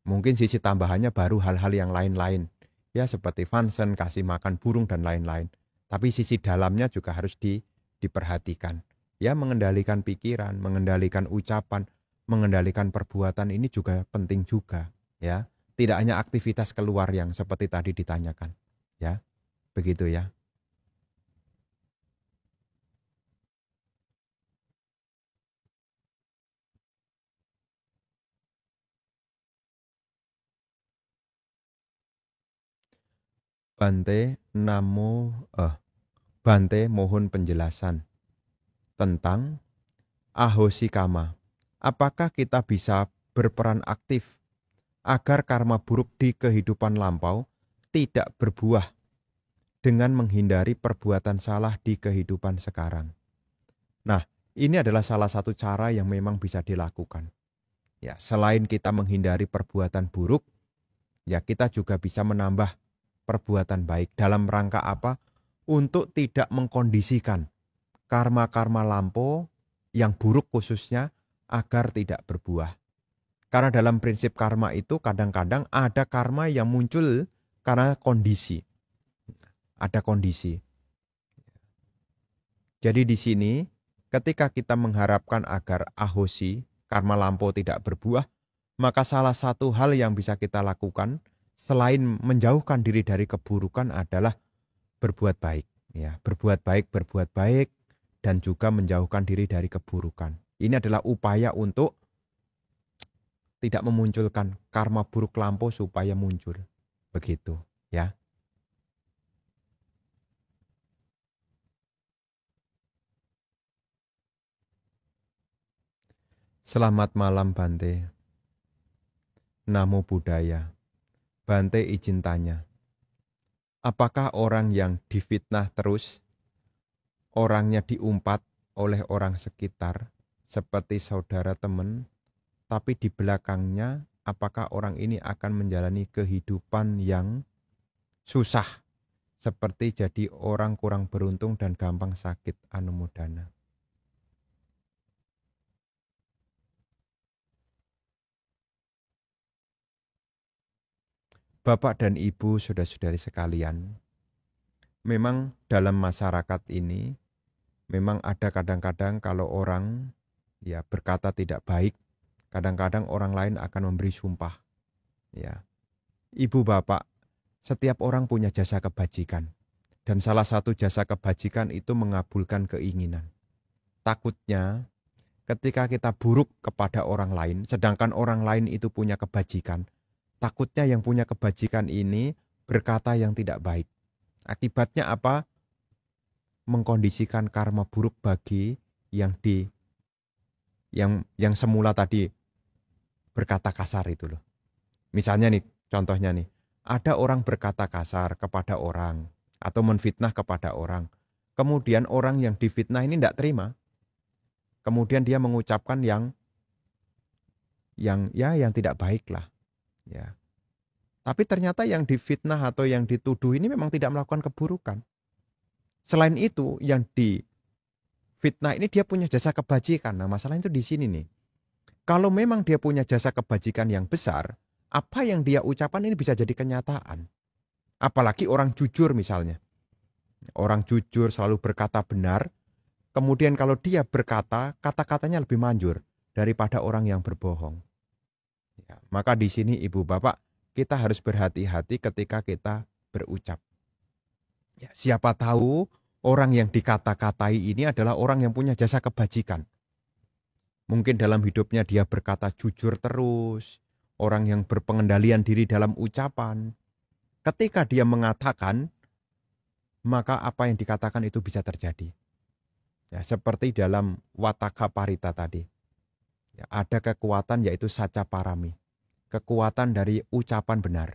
mungkin sisi tambahannya baru hal-hal yang lain-lain. Ya, seperti function, kasih makan burung, dan lain-lain. Tapi sisi dalamnya juga harus diperhatikan. Ya, mengendalikan pikiran, mengendalikan ucapan, mengendalikan perbuatan ini juga penting juga. Ya, tidak hanya aktivitas keluar yang seperti tadi ditanyakan. Ya, begitu ya. Bante, Bante mohon penjelasan tentang ahosikama. Apakah kita bisa berperan aktif agar karma buruk di kehidupan lampau tidak berbuah dengan menghindari perbuatan salah di kehidupan sekarang? Nah, ini adalah salah satu cara yang memang bisa dilakukan. Ya, selain kita menghindari perbuatan buruk, ya kita juga bisa menambah perbuatan baik dalam rangka apa? Untuk tidak mengkondisikan karma-karma lampau yang buruk khususnya agar tidak berbuah. Karena dalam prinsip karma itu kadang-kadang ada karma yang muncul karena kondisi. Ada kondisi. Jadi di sini ketika kita mengharapkan agar ahosi, karma lampau tidak berbuah, maka salah satu hal yang bisa kita lakukan selain menjauhkan diri dari keburukan adalah berbuat baik. Ya, berbuat baik, dan juga menjauhkan diri dari keburukan. Ini adalah upaya untuk tidak memunculkan karma buruk lampau supaya muncul. Begitu, ya. Selamat malam Bante. Namo Buddhaya. Bante izin tanya. Apakah orang yang difitnah terus, orangnya diumpat oleh orang sekitar, seperti saudara teman, tapi di belakangnya apakah orang ini akan menjalani kehidupan yang susah, seperti jadi orang kurang beruntung dan gampang sakit? Anumodana. Bapak dan Ibu, saudara-saudari sekalian, memang dalam masyarakat ini, memang ada kadang-kadang kalau orang ya berkata tidak baik, kadang-kadang orang lain akan memberi sumpah. Ya, Ibu Bapak, setiap orang punya jasa kebajikan. Dan salah satu jasa kebajikan itu mengabulkan keinginan. Takutnya ketika kita buruk kepada orang lain, sedangkan orang lain itu punya kebajikan, takutnya yang punya kebajikan ini berkata yang tidak baik. Akibatnya apa? Mengkondisikan karma buruk bagi yang semula tadi berkata kasar itu loh. Misalnya nih, contohnya nih, ada orang berkata kasar kepada orang atau menfitnah kepada orang. Kemudian orang yang difitnah ini tidak terima. Kemudian dia mengucapkan yang tidak baik lah. Ya. Tapi ternyata yang difitnah atau yang dituduh ini memang tidak melakukan keburukan. Selain itu, yang difitnah ini dia punya jasa kebajikan. Nah, masalahnya itu di sini nih. Kalau memang dia punya jasa kebajikan yang besar, apa yang dia ucapkan ini bisa jadi kenyataan. Apalagi orang jujur misalnya. Orang jujur selalu berkata benar. Kemudian kalau dia berkata, kata-katanya lebih manjur daripada orang yang berbohong. Ya, maka di sini Ibu Bapak, kita harus berhati-hati ketika kita berucap. Ya, siapa tahu orang yang dikata-katai ini adalah orang yang punya jasa kebajikan. Mungkin dalam hidupnya dia berkata jujur terus, orang yang berpengendalian diri dalam ucapan. Ketika dia mengatakan, maka apa yang dikatakan itu bisa terjadi. Ya, seperti dalam Wataka Parita tadi. Ya, ada kekuatan yaitu saca parami. Kekuatan dari ucapan benar.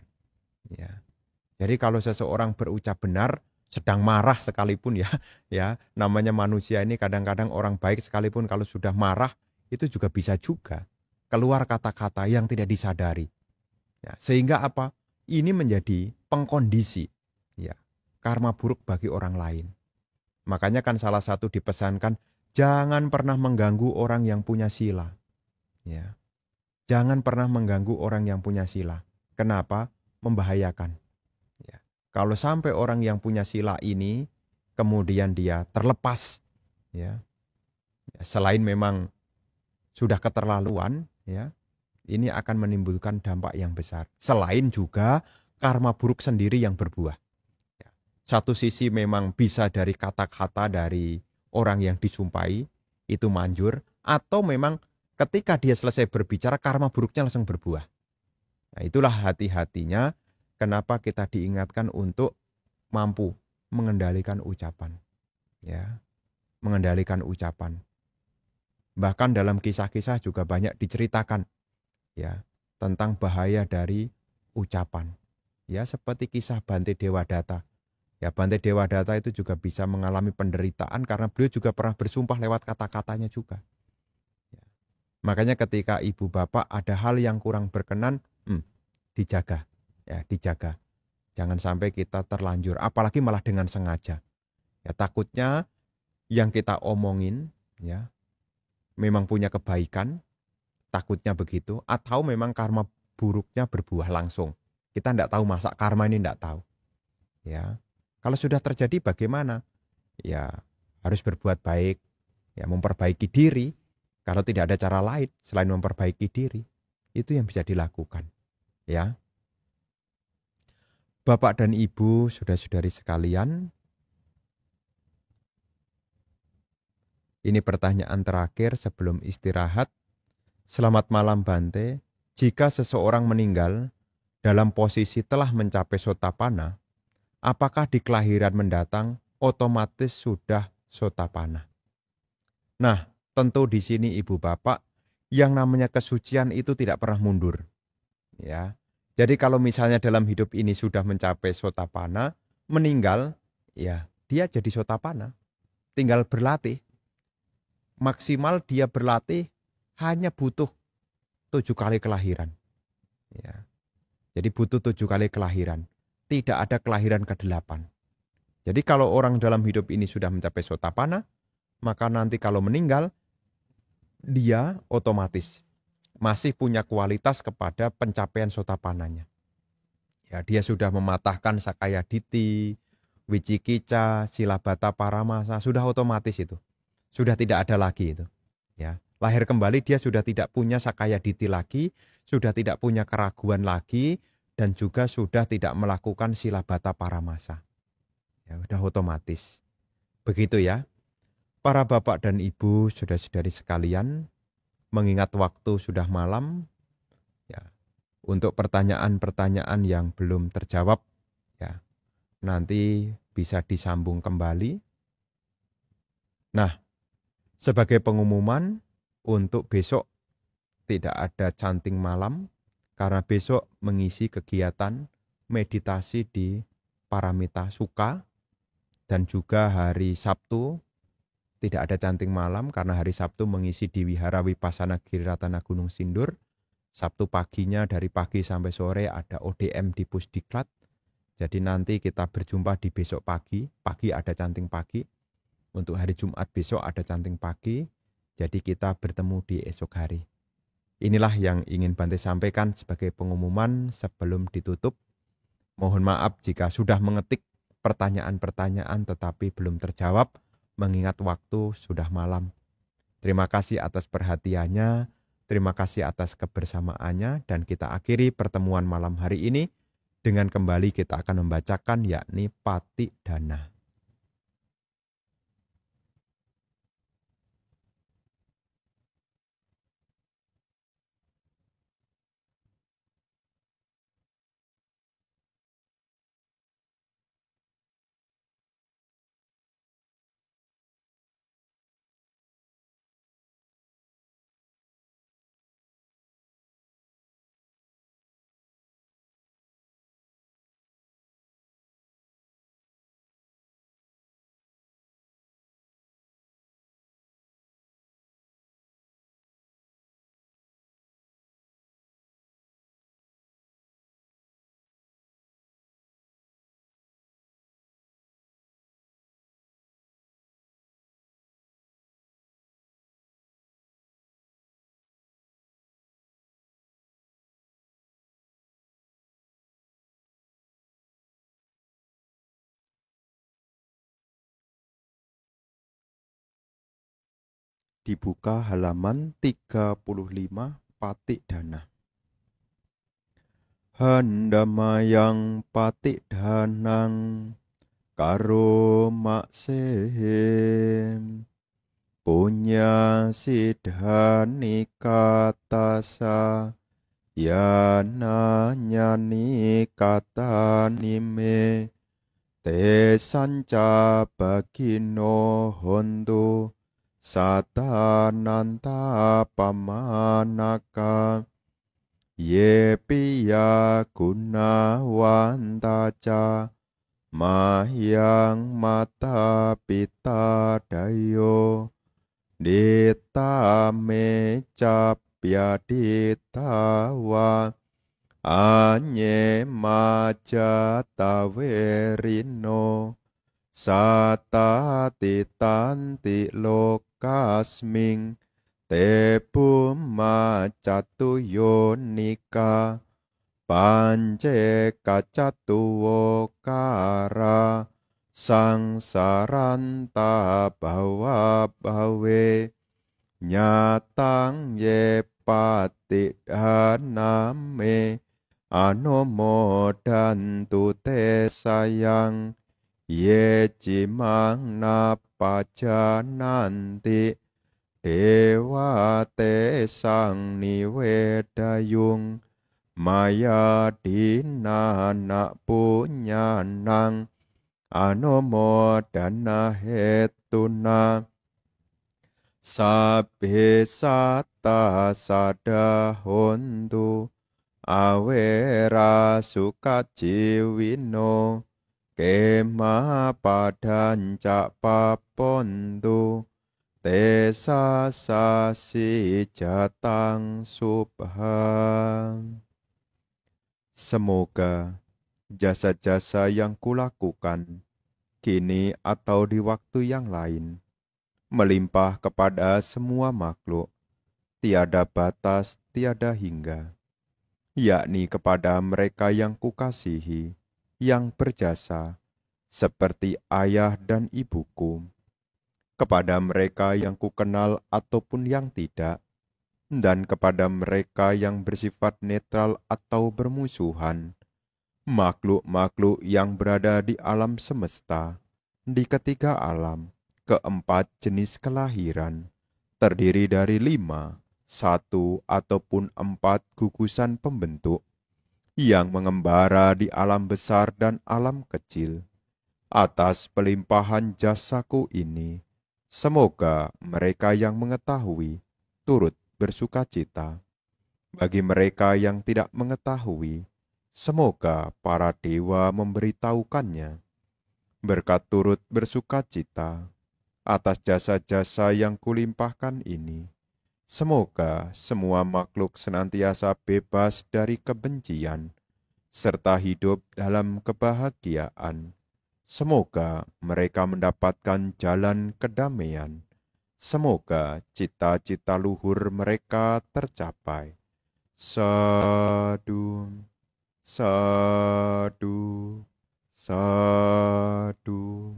Ya. Jadi kalau seseorang berucap benar, sedang marah sekalipun ya namanya manusia ini kadang-kadang orang baik sekalipun kalau sudah marah itu juga bisa juga keluar kata-kata yang tidak disadari. Ya, sehingga apa? Ini menjadi pengkondisi ya karma buruk bagi orang lain. Makanya kan salah satu dipesankan jangan pernah mengganggu orang yang punya sila. Ya. Jangan pernah mengganggu orang yang punya sila. Kenapa? Membahayakan. Ya. Kalau sampai orang yang punya sila ini kemudian dia terlepas ya. Selain memang sudah keterlaluan ya, ini akan menimbulkan dampak yang besar. Selain juga karma buruk sendiri yang berbuah. Ya. Satu sisi memang bisa dari kata-kata dari orang yang disumpahi itu manjur, atau memang ketika dia selesai berbicara karma buruknya langsung berbuah. Nah, itulah hati-hatinya kenapa kita diingatkan untuk mampu mengendalikan ucapan. Ya, mengendalikan ucapan. Bahkan dalam kisah-kisah juga banyak diceritakan ya tentang bahaya dari ucapan. Ya, seperti kisah Bante Dewadatta. Ya, Bante Dewadatta itu juga bisa mengalami penderitaan karena beliau juga pernah bersumpah lewat kata-katanya juga. Ya. Makanya ketika ibu bapak ada hal yang kurang berkenan, dijaga. Ya, dijaga. Jangan sampai kita terlanjur, apalagi malah dengan sengaja. Ya, takutnya yang kita omongin ya memang punya kebaikan, takutnya begitu, atau memang karma buruknya berbuah langsung. Kita tidak tahu masa karma ini tidak tahu. Ya, kalau sudah terjadi bagaimana? Ya harus berbuat baik, ya memperbaiki diri. Kalau tidak ada cara lain selain memperbaiki diri, itu yang bisa dilakukan. Ya, Bapak dan Ibu, saudara-saudari sekalian, ini pertanyaan terakhir sebelum istirahat. Selamat malam Bante. Jika seseorang meninggal dalam posisi telah mencapai Sotapanna, apakah di kelahiran mendatang otomatis sudah Sotapanna? Nah, tentu di sini Ibu Bapak, yang namanya kesucian itu tidak pernah mundur. Ya. Jadi kalau misalnya dalam hidup ini sudah mencapai Sotapanna, meninggal, ya dia jadi Sotapanna. Tinggal berlatih. Maksimal dia berlatih hanya butuh 7 kali kelahiran. Ya. Jadi butuh 7 kali kelahiran. Tidak ada kelahiran ke-8. Jadi kalau orang dalam hidup ini sudah mencapai Sotapanna, maka nanti kalau meninggal, dia otomatis masih punya kualitas kepada pencapaian Sotapannanya. Ya, dia sudah mematahkan Sakaya Diti, Wicikica, Silabata Paramasa, sudah otomatis itu. Sudah tidak ada lagi itu. Ya, lahir kembali dia sudah tidak punya Sakaya Diti lagi, sudah tidak punya keraguan lagi, dan juga sudah tidak melakukan Silabata Paramasa. Ya, sudah otomatis. Begitu ya. Para bapak dan ibu, saudara-saudari sekalian, mengingat waktu sudah malam, ya, untuk pertanyaan-pertanyaan yang belum terjawab, ya, nanti bisa disambung kembali. Nah, sebagai pengumuman untuk besok tidak ada canting malam karena besok mengisi kegiatan meditasi di Paramita Sukha, dan juga hari Sabtu tidak ada canting malam karena hari Sabtu mengisi di Wihara Vipassana Giratana Gunung Sindur. Sabtu paginya dari pagi sampai sore ada ODM di Pusdiklat. Jadi nanti kita berjumpa di besok pagi. Pagi ada canting pagi. Untuk hari Jumat besok ada canting pagi. Jadi kita bertemu di esok hari. Inilah yang ingin Bante sampaikan sebagai pengumuman sebelum ditutup. Mohon maaf jika sudah mengetik pertanyaan-pertanyaan tetapi belum terjawab, mengingat waktu sudah malam. Terima kasih atas perhatiannya, terima kasih atas kebersamaannya, dan kita akhiri pertemuan malam hari ini dengan kembali kita akan membacakan yakni Pati Dana. Dibuka halaman 35 Pati Dana. Handamayang Pati Danang karo maksehim punya sidhani katasa yana nyani katanime te sanca bagino hontu satananta pamanaka ye piya gunawantaca mahyang mata pita dayo dita mecapya ditawa anye majata verino sata titanti lokasming te pumacatu yonika pance kacatuwo kara sangsaranta bawa bawe nyatang ye pati daname anomo dantu te sayang ye cimang napajananti dewa te sang niwedayung maya dinana punyanang anomo dana hetuna sabe sata sadahontu awera sukaciwino kema padanca papontu tesa sasi jatang subham. Semoga jasa-jasa yang kulakukan kini atau di waktu yang lain melimpah kepada semua makhluk, tiada batas, tiada hingga, yakni kepada mereka yang kukasihi, yang berjasa, seperti ayah dan ibuku, kepada mereka yang kukenal ataupun yang tidak, dan kepada mereka yang bersifat netral atau bermusuhan, makhluk-makhluk yang berada di alam semesta, di ketiga alam, keempat jenis kelahiran, terdiri dari 5, 1 ataupun 4 gugusan pembentuk, yang mengembara di alam besar dan alam kecil. Atas pelimpahan jasaku ini, semoga mereka yang mengetahui turut bersukacita. Bagi mereka yang tidak mengetahui, semoga para dewa memberitahukannya. Berkat turut bersukacita atas jasa-jasa yang kulimpahkan ini, semoga semua makhluk senantiasa bebas dari kebencian, serta hidup dalam kebahagiaan. Semoga mereka mendapatkan jalan kedamaian. Semoga cita-cita luhur mereka tercapai. Sadu, sadu, sadu.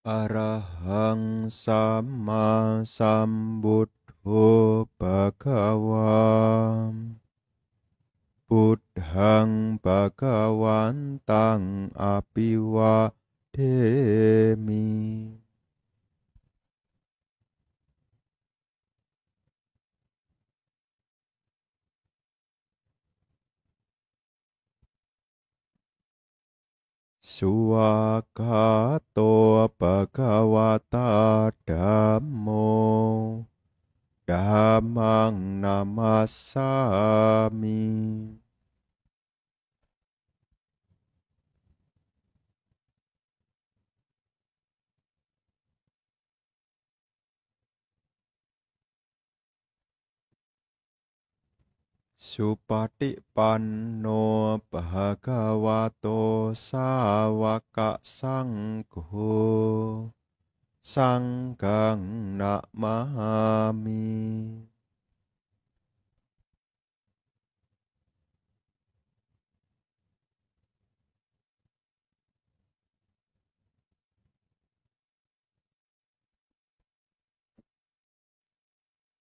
Arahang sama sambuddho bhagawam Buddhang bhagawantang apiwademi. Suwakato bhagawata dhammo dhammang namassami. Supatipanno bhagavato sawaka sangho sanghang namami.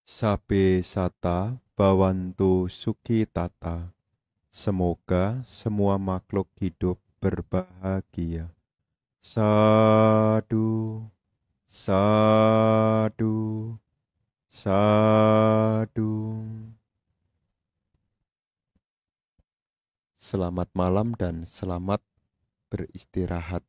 Sabe sata bawantu sukitata. Semoga semua makhluk hidup berbahagia. Sadu, sadu, sadu. Selamat malam dan selamat beristirahat.